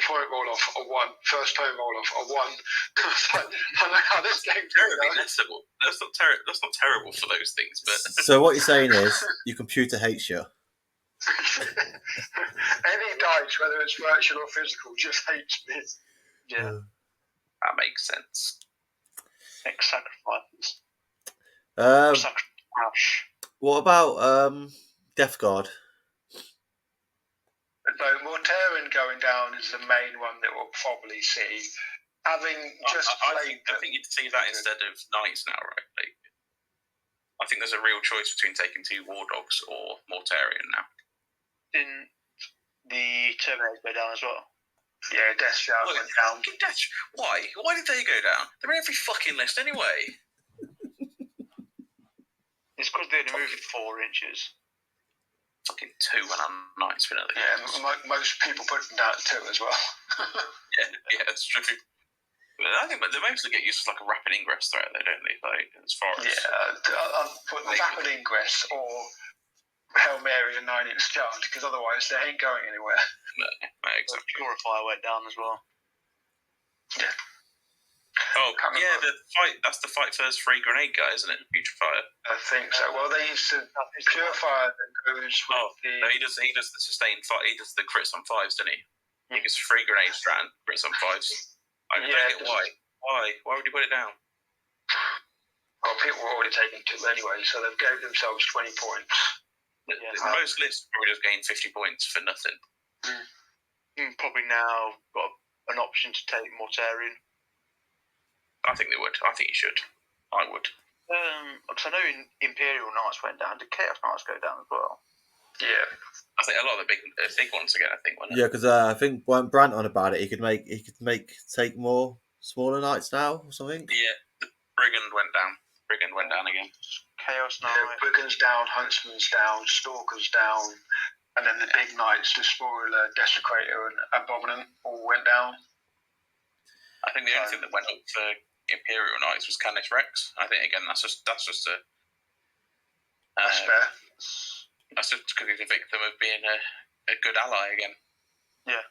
Point roll off a 1. First time roll off a 1. I was like, I know how this game's going. That's not terrible for those things, but So what you're saying is your computer hates you. Any dice, whether it's virtual or physical, just hates me. Yeah. that makes sense. Next sacrifices. Sacrifice. What about Death Guard? So Mortarion going down is the main one that we'll probably see. Having just I think you'd see that instead of Knights now, right? Like, I think there's a real choice between taking 2 War Dogs or Mortarion now. Didn't the Terminators go down as well? Yeah, Death Shroud went down. Why? Why did they go down? They're in every fucking list anyway. It's because they only moved 4 inches. Fucking 2 when I'm Knights for another. Yeah, most people put them down at 2 as well. yeah, that's true. But I think they mostly get used as like a rapid ingress threat, though, don't they? Like, as far as I'll put rapid ingress or Hail Mary and 9-inch charge, because otherwise they ain't going anywhere. No, exactly. Purifier went down as well. Yeah. Oh, yeah, that's the fight first free grenade guy, isn't it? Putrefier. I think so. Well, they used to Purifier that goes with no, he does the sustained fight. He does the crits on 5s, doesn't he? He gets free grenade strand, crits on 5s. I don't get why. Why would you put it down? Well, people were already taking 2 anyway, so they've gave themselves 20 points. Most lists probably just gain 50 points for nothing. Probably now got an option to take Mortarion. I think they would. I think you should. I would. Because I know Imperial Knights went down. Did Chaos Knights go down as well? Yeah. I think a lot of the big ones again. I think. Yeah, because I think when Brant on about it, he could take more smaller knights now or something. Yeah, the Brigand went down. Brigand went down again. Chaos Knight. Yeah, Brigand's down, Huntsman's down, Stalker's down, and then the big knights, Despoiler, Desecrator, and Abominant all went down. I think the only thing that went up for Imperial Knights was Canis Rex. I think again that's just That's fair. That's just because he's a victim of being a good ally again. Yeah.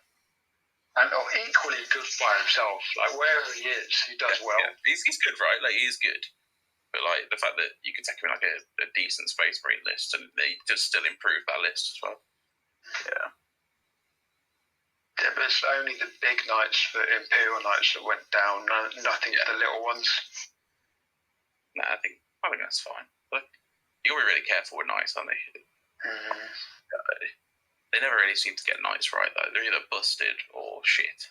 And equally good by himself. Like wherever he is, he does well. Yeah. He's good, right? Like he's good. But like the fact that you could take him in like a decent Space Marine list and they just still improve that list as well. Yeah. Yeah, but it's only the big knights, the Imperial Knights that went down, nothing the little ones. No, I think that's fine. But you'll be really careful with knights, aren't they? They never really seem to get knights right, though. They're either busted or shit.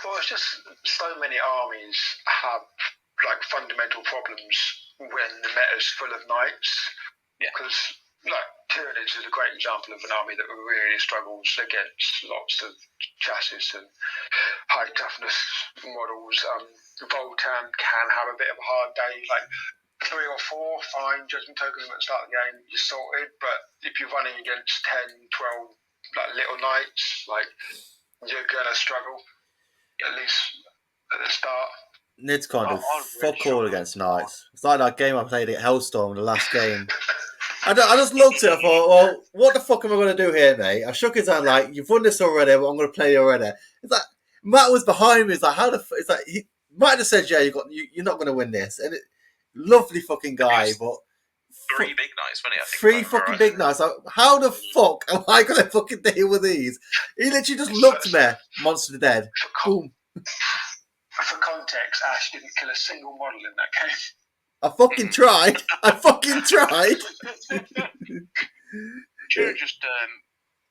Well, it's just so many armies have like fundamental problems when the meta's full of knights. Yeah. Because like Tyranids is a great example of an army that really struggles against lots of chassis and high toughness models. Voltan can have a bit of a hard day. Like 3 or 4, fine, judgment tokens at the start of the game, you're sorted. But if you're running against 10, 12 like little knights, like you're gonna struggle. At least at the start. Nid's can't do fuck all against knights. It's like that game I played at Hellstorm, the last game. I just looked at it, I thought, well, what the fuck am I going to do here, mate? I shook his hand like, you've won this already, but I'm going to play you already. It's like, Matt was behind me. It's like, it's like, he might have said, yeah, you're not going to win this. And lovely fucking guy, but... 3 big knights, wasn't he? I think 3 fucking big knights. Like, how the fuck am I going to fucking deal with these? He literally just looked at me, monster dead. Boom. For context, Ash didn't kill a single model in that game. I fucking tried. Should have just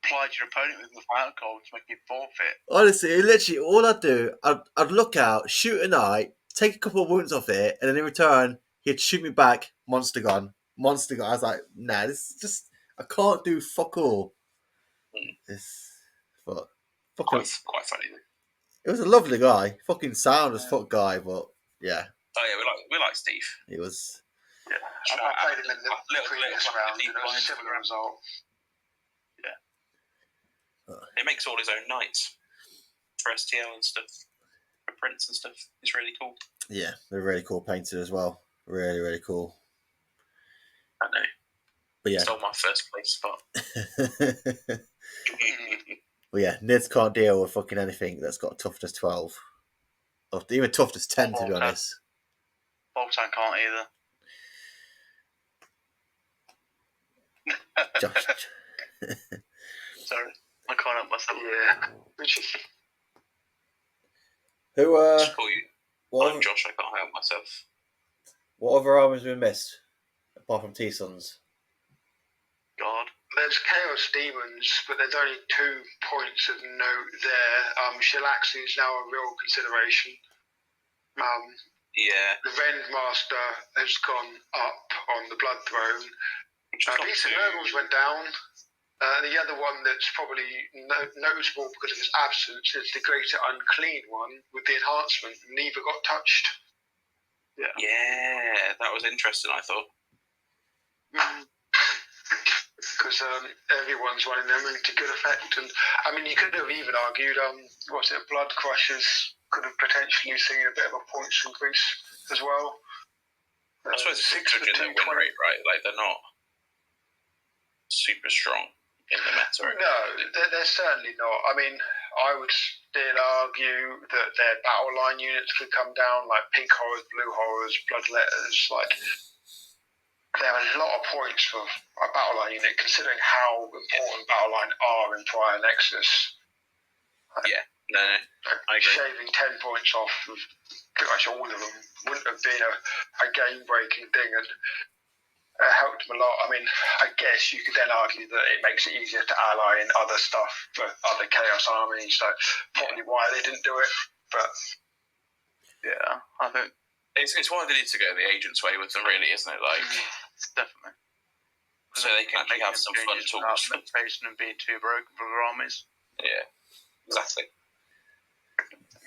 plied your opponent with the final call to make him forfeit. Honestly, literally, all I'd do, I'd look out, shoot a knight, take a couple of wounds off it, and then in return, he'd shoot me back, monster gone. monster guy. I was like, nah, this is just I can't do fuck all. But fucking, quite funny. it was a lovely guy. Fucking sound as fuck guy, but yeah. Oh yeah, we like Steve. He was. Yeah, I played him in the previous round, and it was a similar result. Yeah. He makes all his own knights for STL and stuff, for prints and stuff. It's really cool. Yeah, they're really cool painted as well. Really, really cool. I know. But yeah. Stole my first place spot. Well, yeah, Nids can't deal with fucking anything that's got toughness 12. Or even toughness 10, to be honest. Bolton can't either. Josh. Sorry, I can't help myself. Yeah. Who, Just call you. I'm Josh, I can't help myself. What other armies have been missed? Apart from T-Sons? God. There's Chaos Demons, but there's only 2 points of note there. Shellax is now a real consideration. Yeah. The Rendmaster has gone up on the Blood Throne. Beast of Nurgles went down. The other one that's probably noticeable because of his absence is the Greater Unclean one with the enhancement. Neither got touched. Yeah, that was interesting, I thought. Because everyone's running them into good effect. And I mean, you could have even argued, Blood Crushers could have potentially seen a bit of a points increase as well. I suppose it's judging their win rate, right? Like, they're not super strong in the meta. No, they're certainly not. I mean, I would still argue that their battle line units could come down, like Pink Horrors, Blue Horrors, Bloodletters. Like, there are a lot of points for a battle line unit, considering how important battle line are in Prior Nexus. Yeah, no, I agree. Shaving 10 points off of pretty much all of them wouldn't have been a game-breaking thing, and it helped them a lot. I mean, I guess you could then argue that it makes it easier to ally in other stuff for other Chaos armies, so probably why they didn't do it. But yeah, I think it's why they need to go the agent's way with them, really, isn't it? Like, definitely. So they can actually have some fun talks. And being too broken for their armies. Yeah, exactly.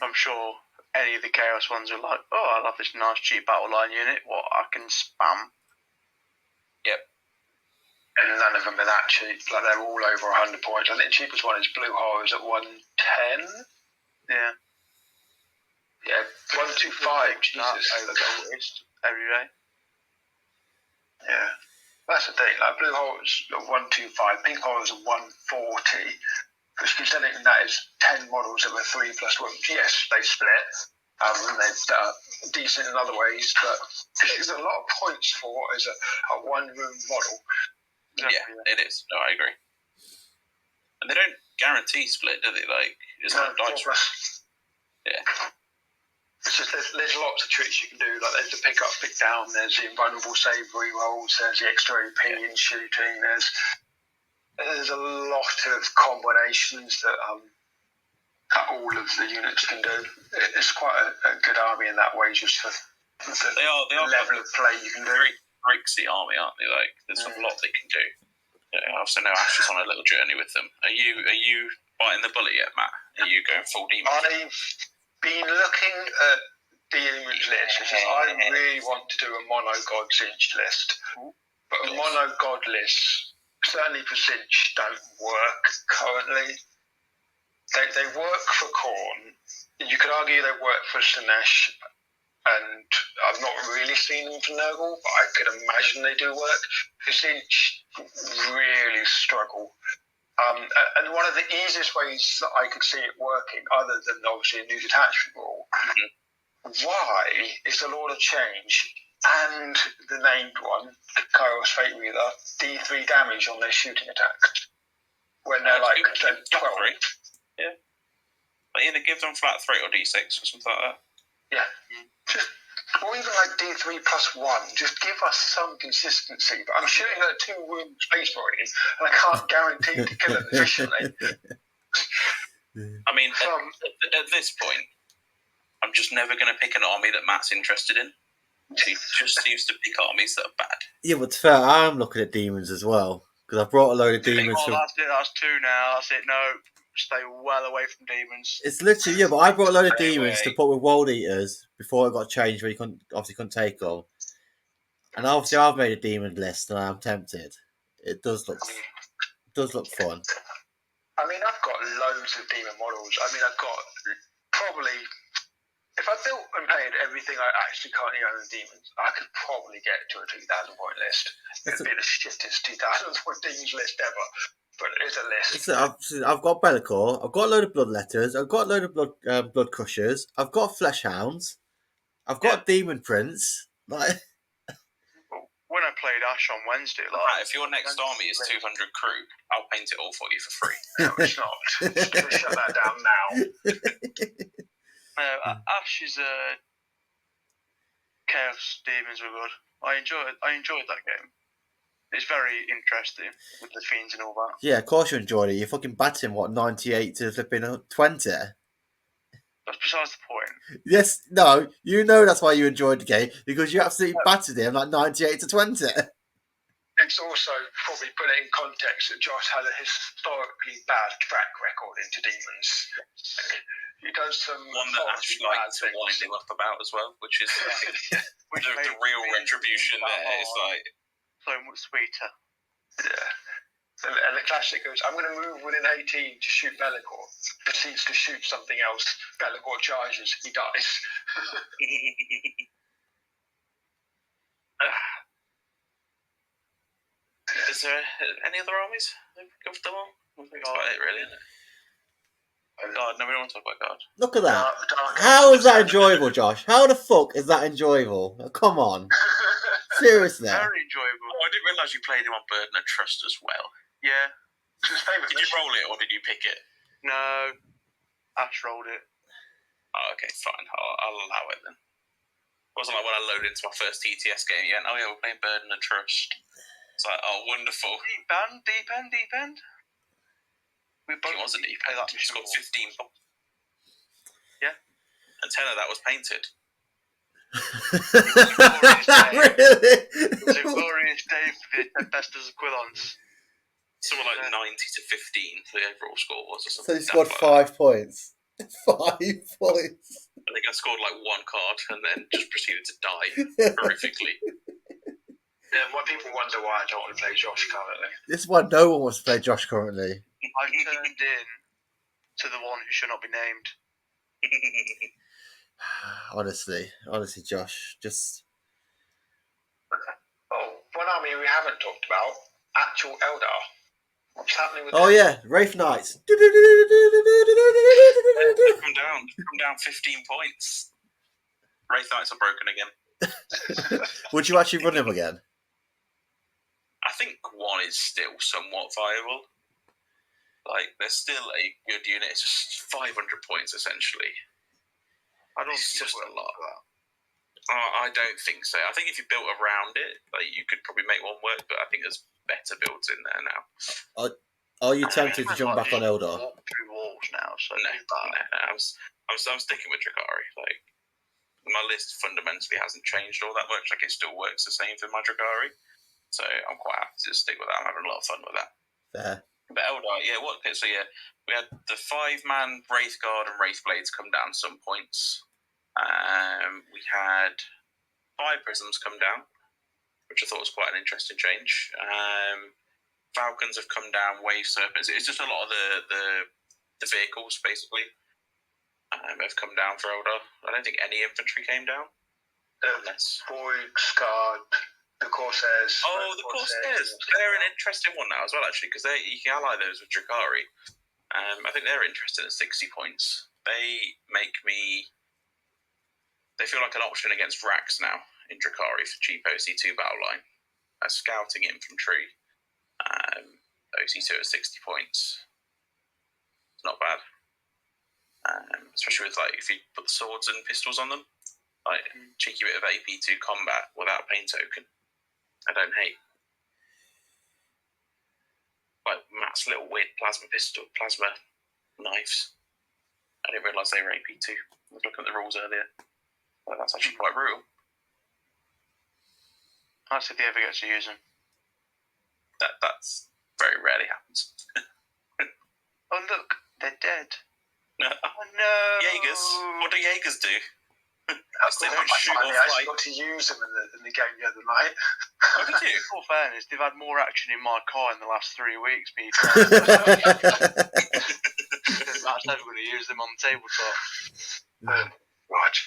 I'm sure any of the Chaos ones are like, oh, I love this nice cheap battle line unit. What I can spam. Yep. And none of them are that cheap. Like, they're all over 100 points. I think the cheapest one is Blue Horrors at 110. Yeah. Yeah, 125. Jesus. Every day. Yeah. That's the thing. Like, Blue Horrors at 125, Pink Horrors at 140. Because considering that is 10 models that were 3 plus 1. Yes, they split. And they're decent in other ways, but it's a lot of points for what is a one-room model. Yeah, it is. No, I agree. And they don't guarantee split, do they? Like, it's not dice roll. Yeah. It's just there's lots of tricks you can do. Like, there's the pick up, pick down. There's the invulnerable save rerolls. There's the extra OP in shooting. There's a lot of combinations that all of the units can do. It's quite a good army in that way, just for the level of play you can do. Very Brixie army, aren't they? Like, there's a lot they can do. I also know Ash is on a little journey with them. Are you biting the bullet yet, Matt? Are you going full demon? I've been looking at Demon's list. I really want to do a mono god Zinch list, but a mono god list certainly for Zinch don't work currently. They work for Khorne. You could argue they work for Slaanesh, and I've not really seen them for Nurgle, but I could imagine they do work. Zinch really struggle. And one of the easiest ways that I could see it working, other than obviously a new detachment rule, why is the Lord of Change and the named one, Kairos Fate Reader, D3 damage on their shooting attacks when they're like 12? Yeah. Like, either give them flat 3 or D6 or something like that. Yeah. Or even like D3 plus 1. Just give us some consistency. But I'm shooting at a 2-wound Space Marine, and I can't guarantee to kill it efficiently. I mean, at this point, I'm just never going to pick an army that Matt's interested in. He just seems to pick armies that are bad. Yeah, but to be fair, I'm looking at demons as well because I brought a load of demons. Oh, that's it. That's 2 now. That's it. No, stay well away from demons. It's literally but I brought a load of Stay demons away. to put with world eaters before it got changed where you couldn't take them. And obviously I've made a demon list and I'm tempted. It does look fun. I mean, I've got loads of demon models. I mean, I've got probably, if I built and paid everything I actually currently own in demons, I could probably get to a 2,000 point list. It'd be the shittest 2,000 point demons list ever, but it is a list. I've got Bellicor, I've got a load of Bloodletters, I've got a load of blood crushers, I've got Flesh Hounds, I've got Demon Prince. Like, when I played Ash on Wednesday, right, if your next army is 200 crew, I'll paint it all for you for free. No, it's not. Shut that down now. Ash is Chaos Demons were good. I enjoyed that game. It's very interesting with the fiends and all that. Yeah, of course you enjoyed it. You're fucking batting 98 to flipping 20. That's besides the point. Yes, no, you know that's why you enjoyed the game because you absolutely battered him 98 to 20. It's also probably put it in context that Josh had a historically bad track record into demons. He does some one that Ash likes to wind him up about as well, which is the real retribution there. It's like so much sweeter. Yeah. And the classic goes, I'm going to move within 18 to shoot Bellicor. Proceeds to shoot something else. Bellicor charges. He dies. Is there any other armies? Go for them all? I think that's about it, really, isn't it? God, no, we don't want to talk about God. Look at that. How is that enjoyable, Josh? How the fuck is that enjoyable? Come on. Seriously. Very enjoyable. Oh, I didn't realise you played him on Burden of Trust as well. Yeah. Did you roll it or did you pick it? No. Ash rolled it. Oh, okay, fine. I'll allow it then. It wasn't like when I loaded into my first TTS game, you went, oh yeah, we're playing Burden of Trust. It's like, oh, wonderful. Deep end. It was a deep end. He scored 15 points. Yeah. And 10 of that was painted. Really? It was a glorious day for the Tempestus Aquilons. Something like 90 to 15, the overall score was. Or So something. he scored 5 points. 5 points. I think I scored like 1 card and then just proceeded to die horrifically. Yeah, why people wonder why I don't want to play Josh currently. This is why no one wants to play Josh currently. I turned in to the one who should not be named. Honestly, Josh, just... Oh, one army we haven't talked about, actual Eldar. What's happening with Oh yeah, Wraith Knights. Come down 15 points. Wraith Knights are broken again. Would you actually run him again? I think 1 is still somewhat viable. Like, they're still a good unit. It's just 500 points, essentially. It's just a lot. I don't think so. I think if you built around it, like, you could probably make 1 work, but I think there's better builds in there now. Are you tempted to jump back on Eldar? Walk through walls now, so No, I'm sticking with Drakari. Like, my list fundamentally hasn't changed all that much. Like, it still works the same for my Drakari. So I'm quite happy to stick with that. I'm having a lot of fun with that. Fair. But Eldar, we had the 5-man Wraith Guard and Wraith Blades come down some points. We had 5 Prisms come down, which I thought was quite an interesting change. Falcons have come down, Wave Serpents. It's just a lot of the vehicles, basically, have come down for Eldar. I don't think any infantry came down. Void, Scarred, the Corsairs. Oh, the Corsairs. They're an interesting one now as well, actually, because you can ally those with Drakari. I think they're interested at 60 points. They feel like an option against Rax now in Drakari for cheap OC2 battle line. Scouting infantry. OC2 at 60 points. It's not bad. Especially with, like, if you put the swords and pistols on them. Like, cheeky bit of AP2 combat without a pain token. I don't hate. Like Matt's little weird plasma knives. I didn't realise they were AP2. I was looking at the rules earlier. Well, that's actually quite brutal. That's if they ever get to use them. That's very rarely happens. Oh look, they're dead. No. Oh no! Jaegers. What do Jaegers do? I shoot actually got to use them in the game the other night. What did you? In all fairness, they've had more action in my car in the last 3 weeks. That's never going to use them on the tabletop. Right.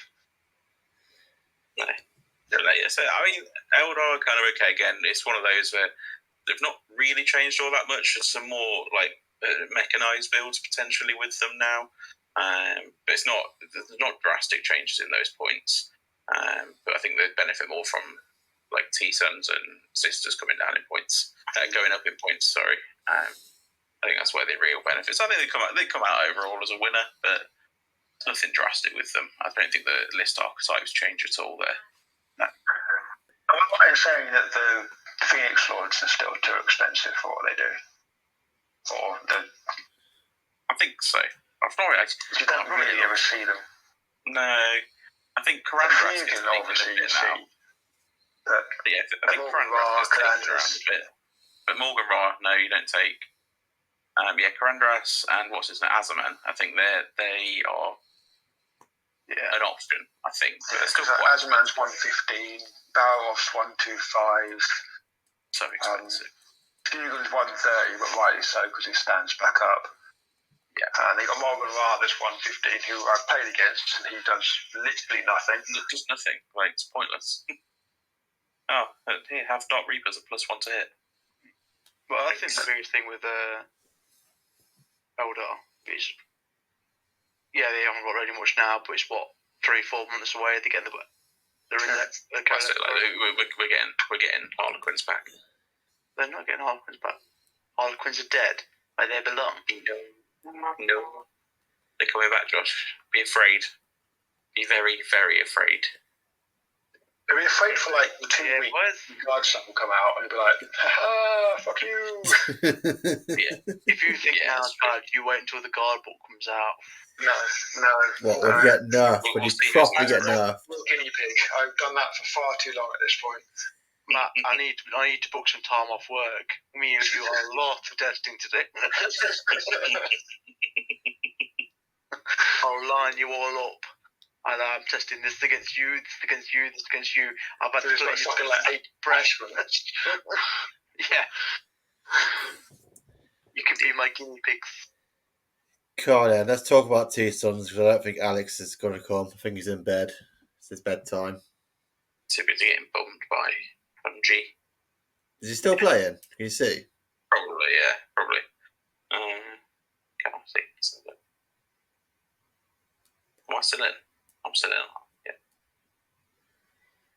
No. So, I mean, Eldar are kind of okay. Again, it's one of those where they've not really changed all that much. There's some more mechanized builds potentially with them now, but there's not drastic changes in those points. But I think they benefit more from like T-Sons and Sisters coming down in points, going up in points. Sorry, I think that's where the real benefits. I think they come out overall as a winner, but nothing drastic with them. I don't think the list archetypes change at all there. No. I'm not saying that the Phoenix Lords are still too expensive for what they do. I think so. You don't really ever see them. No, I think Karandras is obviously you see. But yeah, I think Karandras is taken around a bit. But Morgan Ra, no, you don't take. Karandras and what's his name, Azaman. I think they are an option. I think. Because Azaman's 115, Barov's 125. So expensive. Fugel's 130, but rightly so because he stands back up. Yeah. And they got Morgan Ra, this 115, who I've played against, and he does literally nothing. Just nothing. Like, it's pointless. Here, have Dark Reapers a +1 to hit. Well, I think the biggest thing with Eldar is, they haven't got really much now, but it's 3-4 months away. They're getting they're in that. We're getting Harlequins back. They're not getting Harlequins back. Harlequins are dead. Where they belong. No. They're coming back, Josh. Be afraid. Be very, very afraid. They'll be afraid for like 2 weeks. The guard stuff will come out and he'll be like, fuck you. If you think now's bad, you wait until the guard book comes out. No. What, when you get nerfed? When you properly get nerfed? Guinea pig. I've done that for far too long at this point. Matt, I need to book some time off work. Me and you are a lot of testing today. I'll line you all up. And I'm testing this against you, this against you, this against you. I've had to fucking like 8 freshmen. Yeah. You can be my guinea pigs. Come on then, let's talk about T-Sons because I don't think Alex is going to come. I think he's in bed. It's his bedtime. Typically getting bummed by Bungie. Is he still playing? Can you see? Probably, yeah. Probably. Can I see? Am I still in? I'm still in. Yeah.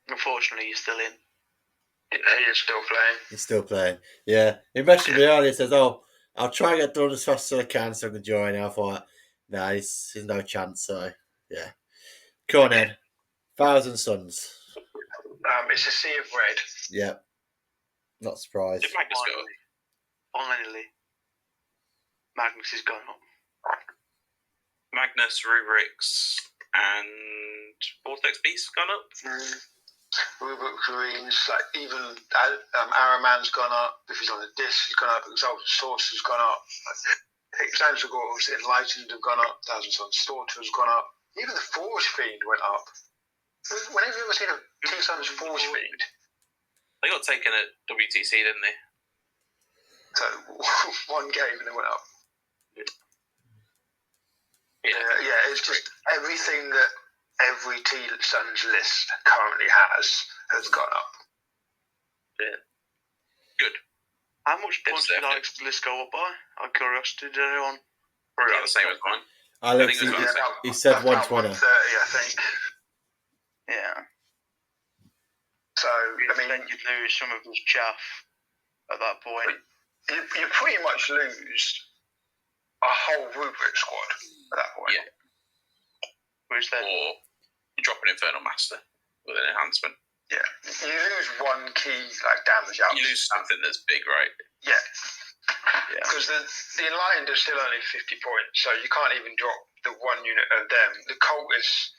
Unfortunately, you're still in. Yeah, he is still playing. He's still playing. Yeah. He messaged me earlier. He says, I'll try and get done as fast as I can so I can join. And I thought, there's no chance. So, yeah. Come on then. 1,000 Suns. It's a sea of red. Yeah. Not surprised. Did Magnus go up? Finally. Magnus has gone up. Magnus, Rubrics, and Vortex Beast gone up? Rubik Greens, like even Araman's gone up. If he's on the disc, he's gone up. Exalted Source has gone up. Exandragor's Enlightened have gone up. Thousand Sons Slaughter has gone up. Even the Forge Fiend went up. When have you ever seen a T-Sons Forge Fiend? They got taken at WTC, didn't they? So one game and they went up. Yeah, it's just everything that every T-Sons list currently has gone up. Yeah. Good. How much points did Alex's list go up by? Out of curiosity, did anyone? Probably about the same as mine. Alex, he said 120. 130, I think. Yeah. So, then you'd lose some of his chaff at that point. You pretty much lose a whole rubric squad at that point. Yeah. Which then? Or you drop an Infernal Master with an enhancement. Yeah. You lose one key damage out. You lose something that's big, right? Yeah. Because the Enlightened are still only 50 points, so you can't even drop the one unit of them. The Cultists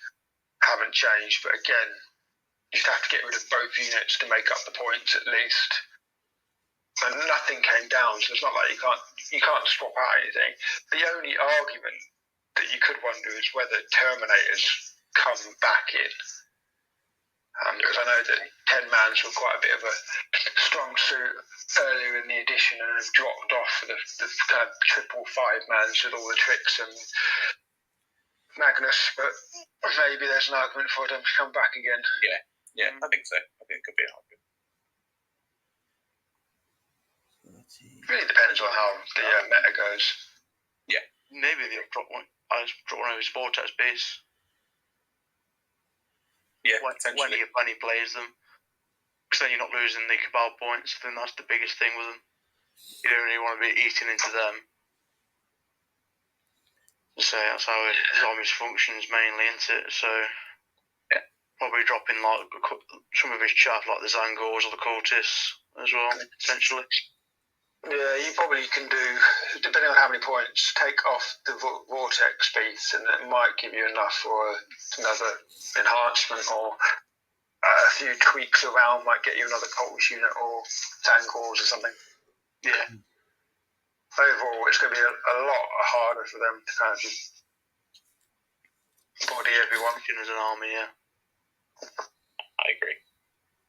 haven't changed, but again, you'd have to get rid of both units to make up the points at least. And nothing came down, so it's not like you can't swap out anything. The only argument that you could wonder is whether Terminators come back in. Because I know that 10-mans were quite a bit of a strong suit earlier in the edition and have dropped off for the kind of triple 5-mans with all the tricks and Magnus, but maybe there's an argument for them to come back again. Yeah, I think so. I think it could be an argument. It really depends on how the meta goes. Yeah. Maybe they'll drop one of his Vortex base. Yeah, when he plays them. Because then you're not losing the Cabal points. I think that's the biggest thing with them. You don't really want to be eating into them. So that's how his armies functions mainly, isn't it? So yeah, probably dropping like some of his chaff, like the Zangors or the Cultists as well, potentially. Yeah, you probably can do, depending on how many points, take off the Vortex piece, and it might give you enough for another enhancement, or a few tweaks around might get you another Cultist unit or Zangors or something. Yeah. Overall, it's going to be a lot harder for them to kind of just body everyone. As an army, yeah. I agree.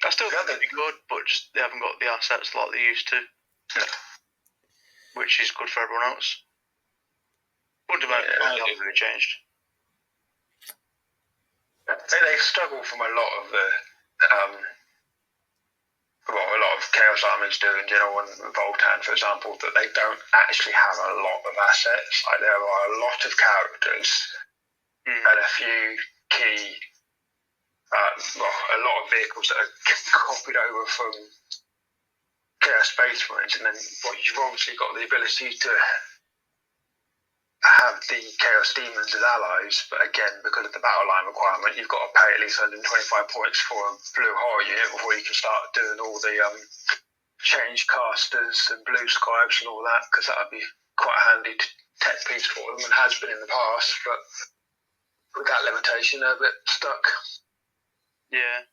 I still think they'd be good, but just they haven't got the assets like they used to. Yeah. Which is good for everyone else. Fundamentally, they haven't really changed. They struggle from a lot of the a lot of Chaos armies do in general, and Voltan, for example, that they don't actually have a lot of assets. Like, there are a lot of characters and a few key, a lot of vehicles that are copied over from Chaos Space Marines, and then you've obviously got the ability to have the Chaos Demons as allies, but again, because of the battle line requirement, you've got to pay at least 125 points for a Blue Horror unit before you can start doing all the change casters and blue scribes and all that, because that would be quite a handy tech piece for them, and has been in the past, but with that limitation, they're a bit stuck. Yeah.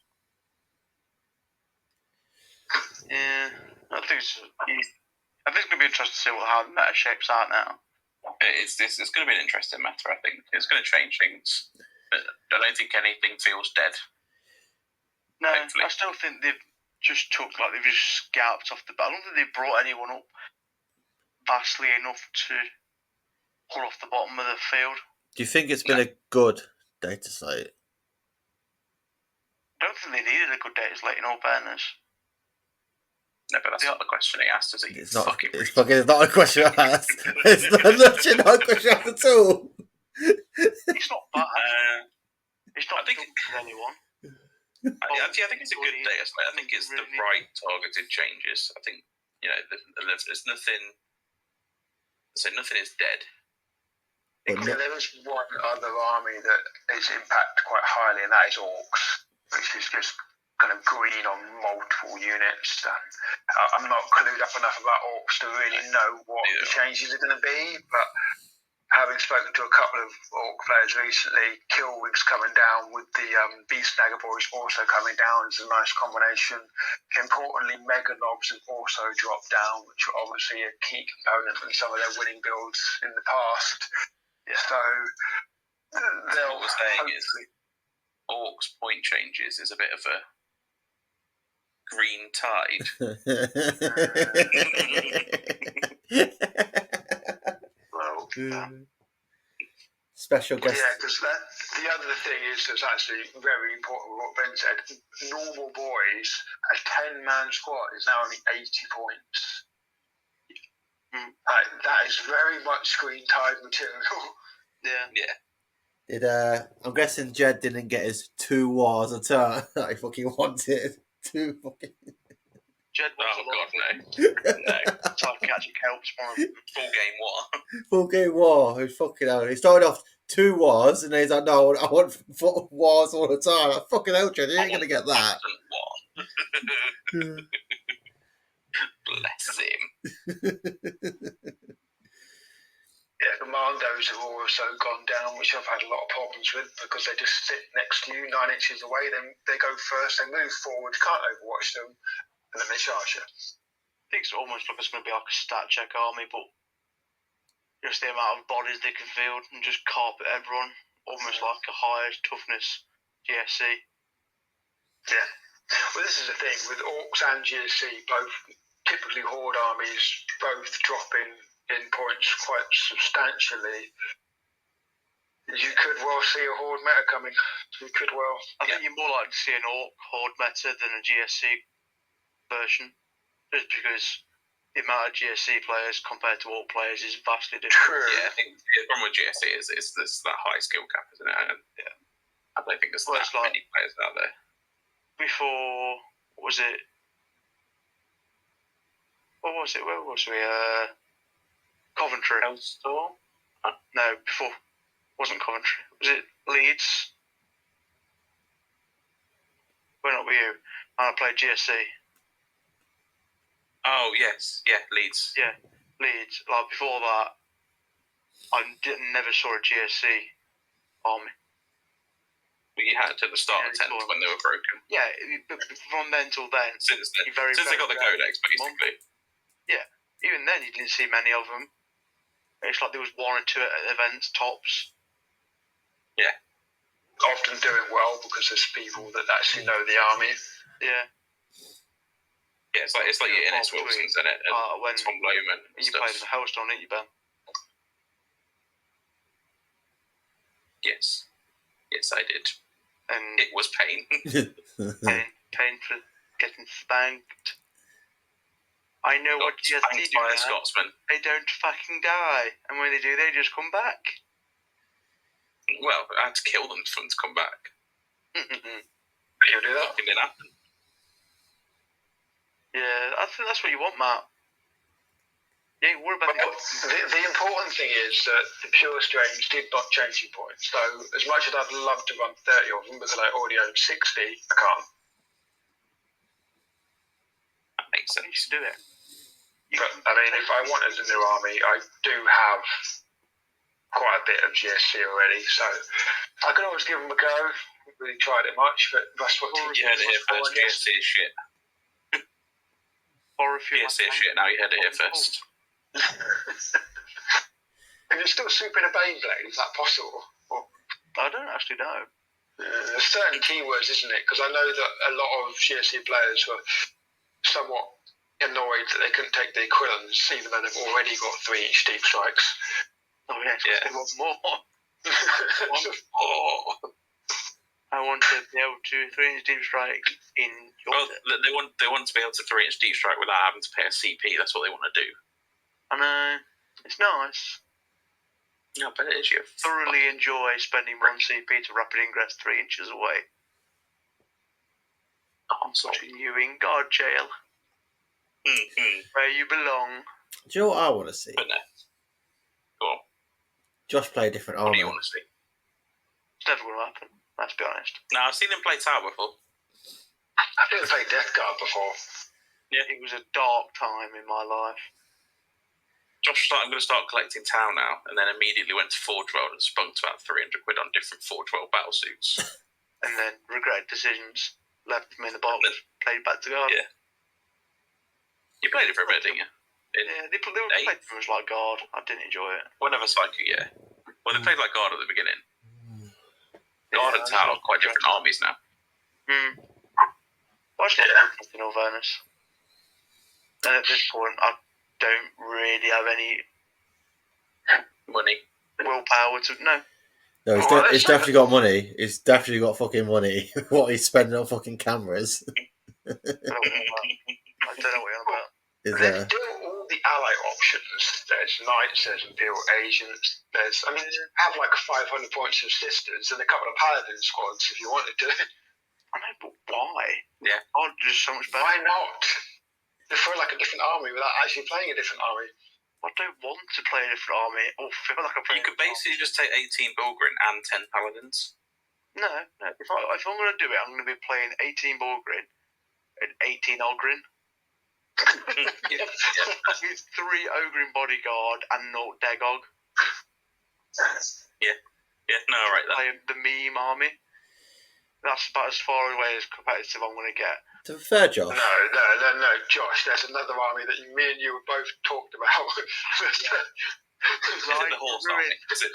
Yeah. I think it's going to be interesting to see how the meta shapes out now. It's going to be an interesting matter, I think. It's going to change things. But I don't think anything feels dead. No, hopefully. I still think they've just scalped off the bat. I don't think they've brought anyone up vastly enough to pull off the bottom of the field. Do you think it's been a good Dataslate? I don't think they needed a good Dataslate, in all fairness. No, but that's not the question he asked, is it? It's not a question I asked. It's not a question I asked at all. It's not bad. It's not for anyone. I think it's a good Dataslate. I think it's the right targeted changes. I think, there's nothing. So nothing is dead. There is one other army that is impacted quite highly, and that is Orcs, which is just kind of green on multiple units. I'm not clued up enough about Orcs to really know what the changes are going to be, but having spoken to a couple of Orc players recently, Killwig's coming down with the Beast Nagaboys also coming down is a nice combination. Importantly, Mega Knobs have also dropped down, which are obviously a key component in some of their winning builds in the past. So what we're saying is Orcs point changes is a bit of a green tide. Special guest. Yeah, because the other thing is that's actually very important with what Ben said. Normal boys, a 10-man squad is now only 80 points. That is very much green tide material. Yeah. I'm guessing Jed didn't get his 2 wars a turn that he fucking wanted. 2 fucking. Jed wants oh a lot. God, no. It's like catching helps from Full game war. Full game war. Who's fucking hell? He started off 2 wars, and then he's like, "No, I want wars all the time." Like, fucking hell, Jed, you ain't gonna get that. Bless him. Yeah, Commandos have always so gone down, which I've had a lot of problems with because they just sit next to you 9 inches away. Then they go first, they move forward, you can't overwatch them, and then they charge you. I think it's almost like it's going to be like a stat check army, but just the amount of bodies they can field and just carpet everyone, almost like a higher toughness GSC. Yeah. Well, this is the thing with Orcs and GSC, both typically Horde armies, both dropping in points quite substantially. You could well see a Horde meta coming. You could well. I think you're more likely to see an Orc Horde meta than a GSC version, just because the amount of GSC players compared to Orc players is vastly different. True. Yeah, I think the problem with GSC is there's that high skill cap, isn't it? And Yeah. I don't think there's that many players out there. Before, what was it? Where was we? Coventry. Hellstorm? No, before. Wasn't Coventry. Was it Leeds? Where not with you? And I played GSC. Oh, yes. Yeah, Leeds. Yeah, Leeds. Like, before that, I never saw a GSC army. You had it at the start of the 10th when they were broken. Yeah, but from then till then, Since then, very, since they got the codex, basically. Yeah, even then you didn't see many of them. It's like there was 1 or 2 at events tops. Yeah. Often doing well because there's people that actually know the army. Yeah. Yeah, it's like your Innes Wilsons in it, and when Tom Lohman and you stuff. played the Hellstone, didn't you, Ben? Yes. Yes, I did. And it was pain. pain for getting spanked. I know what GSD do by now. a Scotsman. They don't fucking die, and when they do, they just come back. Well, I had to kill them for them to come back. You do that? It didn't happen. Yeah, I think that's what you want, Matt. Yeah, what about the important thing is that the pure strains did not change your points. So as much as I'd love to run 30 of them because I already own 60, I can't. That makes sense. You should do it. But I mean, if I wanted a new army, I do have quite a bit of GSC already, so I can always give them a go. I haven't really tried it much, but that's what you heard it here first. GSC is shit. Or if you GSC is shit. Now you heard it here first. Can you still swoop in a Baneblade? Is that possible? Or, I don't actually know. there's certain keywords, isn't it? Because I know that a lot of GSC players were somewhat annoyed that they couldn't take the equivalents, even though they've already got 3-inch deep strikes. Oh yes, yeah. They want more. I want to be able to 3-inch deep strike in your. Well, they want to be able to 3-inch deep strike without having to pay a CP. That's what they want to do. I know. It's nice. No, but it is you. Thoroughly enjoy spending 1 CP to rapid ingress 3 inches away. I'm sorry. Putting you in guard jail. Where you belong. Do you know what I want to see? But no. Go on. Josh play a different What army. do you want to see? It's never going to happen. Let's be honest. No, I've seen them play Tower before. I've never played Death Guard before. Yeah. It was a dark time in my life. Josh was like, I'm going to start collecting Tau now, and then immediately went to Forge World and spunked about 300 quid on different Forge World battle suits. And then regretted decisions, left them in the box, played back to guard. Yeah. You played it for a bit, didn't you? They played pretty much like guard. I didn't enjoy it. Whenever Psycho, yeah. Well, they played like guard at the beginning. Guard and Tau are quite different armies now. Well, I just like in all fairness. And at this point, I don't really have any money, willpower to No, he's definitely got money. He's definitely got fucking money. What he's spending on fucking cameras. I don't know what you're on about. There's still all the ally options. There's knights, there's imperial agents. They have like 500 points of sisters and a couple of paladin squads if you wanted to. I know, but why? Yeah, I'd just so much better. Why not? They feel like a different army without actually playing a different army. I don't want to play a different army or feel like I'm playing. You could basically just take 18 Bulgrin and 10 Paladins. No. If I'm going to do it, I'm going to be playing 18 Bulgrin and 18 Ogrin. Yeah. 3 Ogrin bodyguard and 0 Degog. Yeah, no, right there. Playing the meme army. That's about as far away as competitive I'm going to get. To be fair, Josh. No, Josh. There's another army that me and you both talked about. Is it the horse army? Is it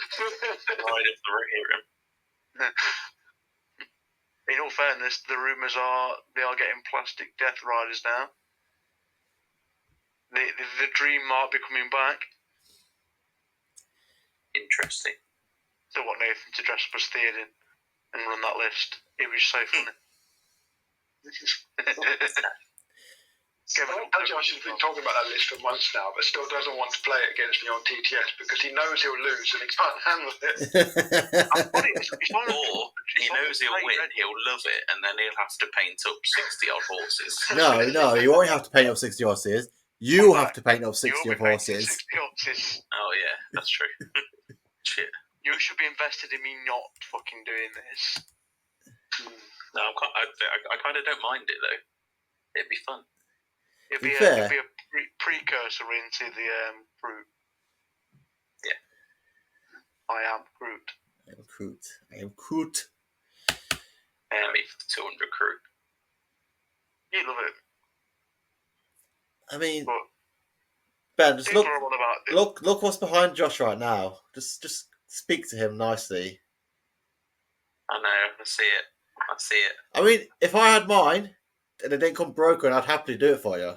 Ride of the Rohirrim? In all fairness, the rumours are they are getting plastic Death Riders now. The dream might be coming back. Interesting. So I want Nathan to dress up as Theoden and run that list. It was so funny. Josh has been talking about that list for months now, but still doesn't want to play it against me on TTS because he knows he'll lose and he can't handle it. Or he knows he'll win, he'll love it, and then he'll have to paint up 60-odd horses. No, you won't have to paint up 60 horses. You'll have to paint up 60 horses. 60 horses. Oh, yeah, that's true. Shit. You should be invested in me not fucking doing this. No, I kind of don't mind it, though. It'd be fun. It'd be a precursor into the Groot. Yeah. I am Groot. I am Groot. Enemy for the 200 crew. You love it. I mean, but Ben, just people are all about it. look what's behind Josh right now. Just speak to him nicely. I know, I see it. I mean, if I had mine and it didn't come broken, I'd happily do it for you.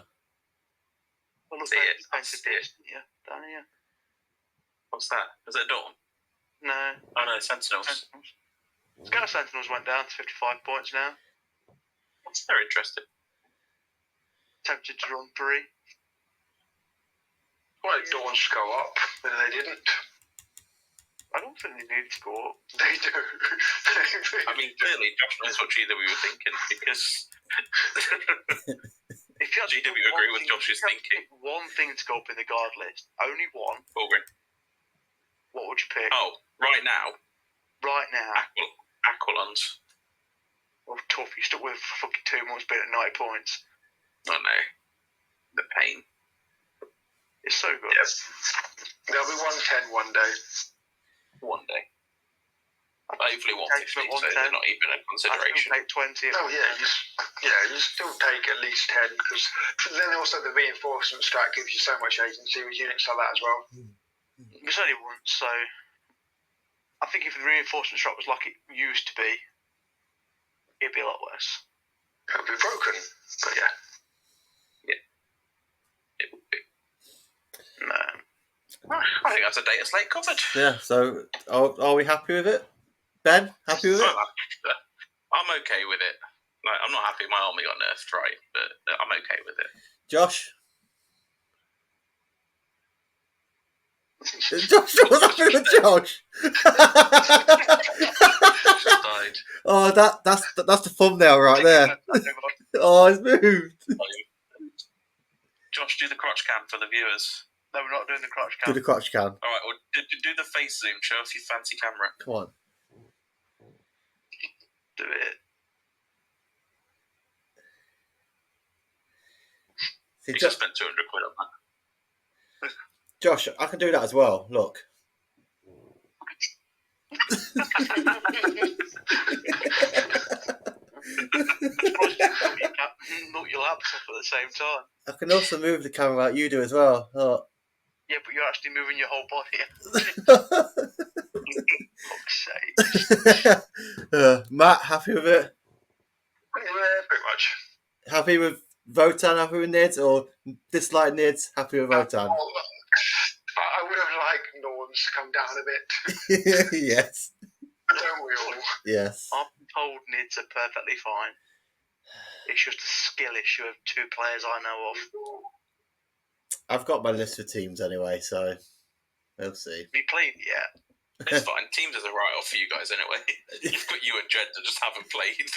Well, I see it. Yeah, down here. What's that? Is it Dawn? No. Oh no, Sentinels. Scout Sentinels went down to 55 points now. That's very interesting. Tempted to run 3. Well, Dawn should go up, but they didn't. I don't think they need to go up. They do. I mean, clearly, Josh knows what GW were thinking, because if you GW agree with Josh's thinking. One thing to go up in the guard list, only one. Fulgrim. What would you pick? Oh, right now? Right now. Aquilons. Well, tough. You stuck with fucking 2 months being at 90 points. Oh no. The pain. It's so good. Yes. They'll be 110 one day. One day. Hopefully 150, so they're not even a consideration. I still take 20. Oh yeah, you still take at least 10 because then also the reinforcement strat gives you so much agency with units like that as well. It's only once, so I think if the reinforcement strat was like it used to be, it'd be a lot worse. It would be broken, but yeah. It would be. No. I think that's a Dataslate covered. Yeah, so are we happy with it? Ben, happy with it? I'm okay with it. Like, I'm not happy my army got nerfed, right? But I'm okay with it. Josh? Josh, what's happening with Josh? Just died. Oh, that's the thumbnail right there. Oh, it's moved. Josh, do the crotch cam for the viewers. No, we're not doing the crotch Do cam. the crotch cam. All right, well, do the face zoom. Show us your fancy camera. Come on. Do it. See, You just spent 200 quid on that. Josh, I can do that as well. Look. Look your laptop at the same time. I can also move the camera like you do as well. Oh. Yeah, but you're actually moving your whole body. Fuck's sake. Matt, happy with it? Yeah, pretty much. Happy with Votan, happy with Nids, or dislike Nids, happy with Votan? I would have liked Norns to come down a bit. Yes. Don't we all? Yes. I'm told Nids are perfectly fine. It's just a skill issue of 2 players I know of. I've got my list of teams anyway, so we'll see. Have you played it yet? It's fine. Teams is a write-off for you guys anyway. You've got you and Jed that just haven't played.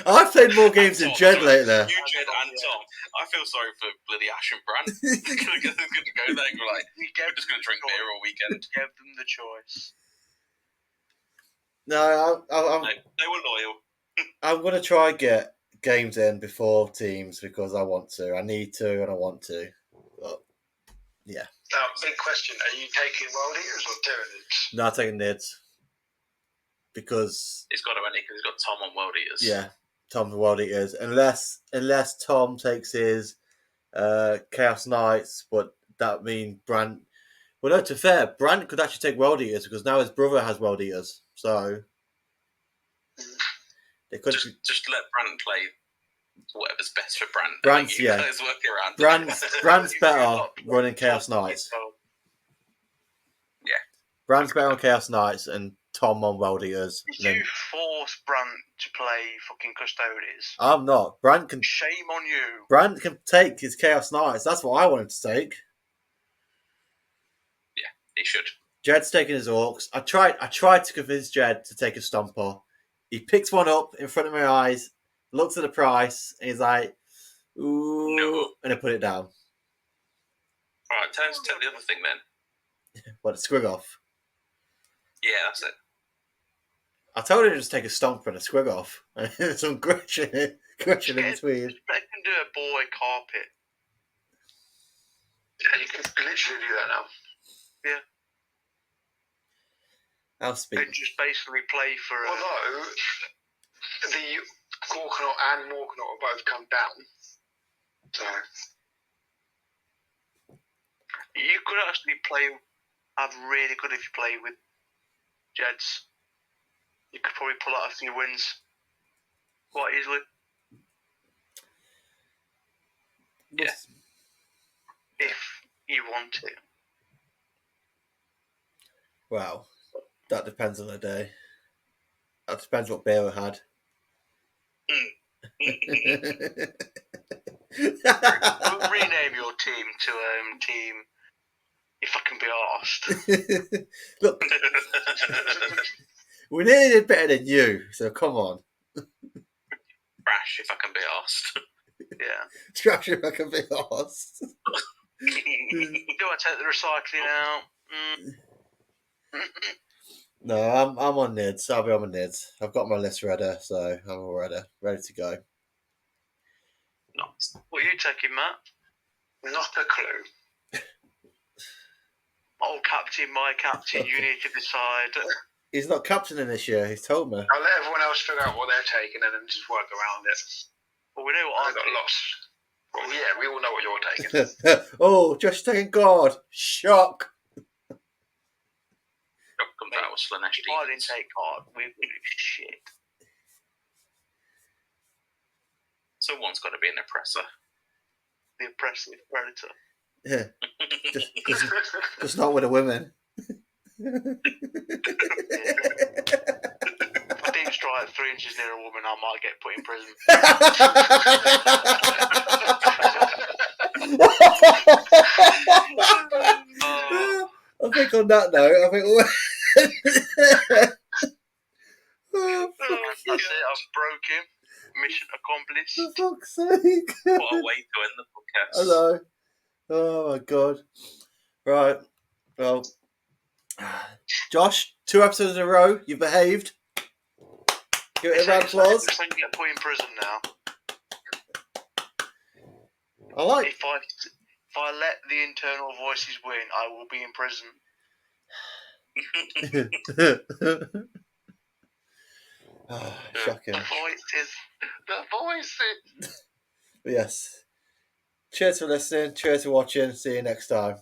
I've played more games than Jed lately. You, Jed, and Tom. I feel sorry for bloody Ash and Bran. They're going to go there and go like, we're just going to drink beer all weekend. Give them the choice. No, They were loyal. I'm going to try and get games in before teams because I want to. I need to and I want to. But, yeah. Now, big question: are you taking World Eaters or Tyranids? No, I'm taking Nids because He's got to, because he's got Tom on World Eaters. yeah, Tom's World Eaters. Unless Tom takes his Chaos Knights, but that means Brant. Well, no, to be fair, Brant could actually take World Eaters because now his brother has World Eaters, so they could just let Brant play whatever's best for Brant. Brant's you guys work around. Brant's better running Chaos Knights. Yeah, Brant's better on Chaos Knights and Tom on World Eaters. Did you force Brant to play fucking Custodians? I'm not. Brant can. Shame on you. Brant can take his Chaos Knights. That's what I wanted to take. Yeah, he should. Jed's taking his Orcs. I tried to convince Jed to take a Stomper. He picks one up in front of my eyes, looks at the price, and he's like, ooh, No. And I put it down. Alright, tell the other thing then. What, Squig off? Yeah, that's it. I told him to just take a Stomper and a Squig off. And some Gretchen in between. They can do a boy carpet. Yeah, you can literally do that now. Yeah. I'll speak. And just basically play for. Although the Gorkanaut and Morkanaut will both come down, so you could actually have really good if you play with Jeds. You could probably pull out a few wins quite easily. Yeah. If you want it. Well, that depends on the day. That depends what beer I had. We'll rename your team to Team If I Can Be Arsed. Look, we nearly did better than you, so come on. Crash, if I can be asked. Yeah. Trash if I can be asked. Do I take the recycling out? No, I'm on Nids. I'll be on my Nids. I've got my list ready, so I'm all ready to go. Nice. What are you taking, Matt? not a clue. Old captain, my captain, you need to decide. He's not captaining this year. He's told me. I'll let everyone else figure out what they're taking and then just work around it. Well, we know what I I'm got taking. lost. Well, yeah, we all know what you're taking. Oh, just taking God. Shock. Comes out with Slanesh If I didn't take card, we would do shit. Someone's got to be an oppressor. The oppressive predator. Yeah. Just not with the women. If I didn't strike 3 inches near a woman, I might get put in prison. I think on that note, That's it, I've broke him. Mission accomplished. For fuck's sake. What a way to end the podcast. Hello. Oh my god. Right. Well, Josh, 2 episodes in a row, you behaved. Give it a round of applause. I can get put in prison now. I like. If I let the internal voices win, I will be in prison. Shocking. The voices. But yes. Cheers for listening. Cheers for watching. See you next time.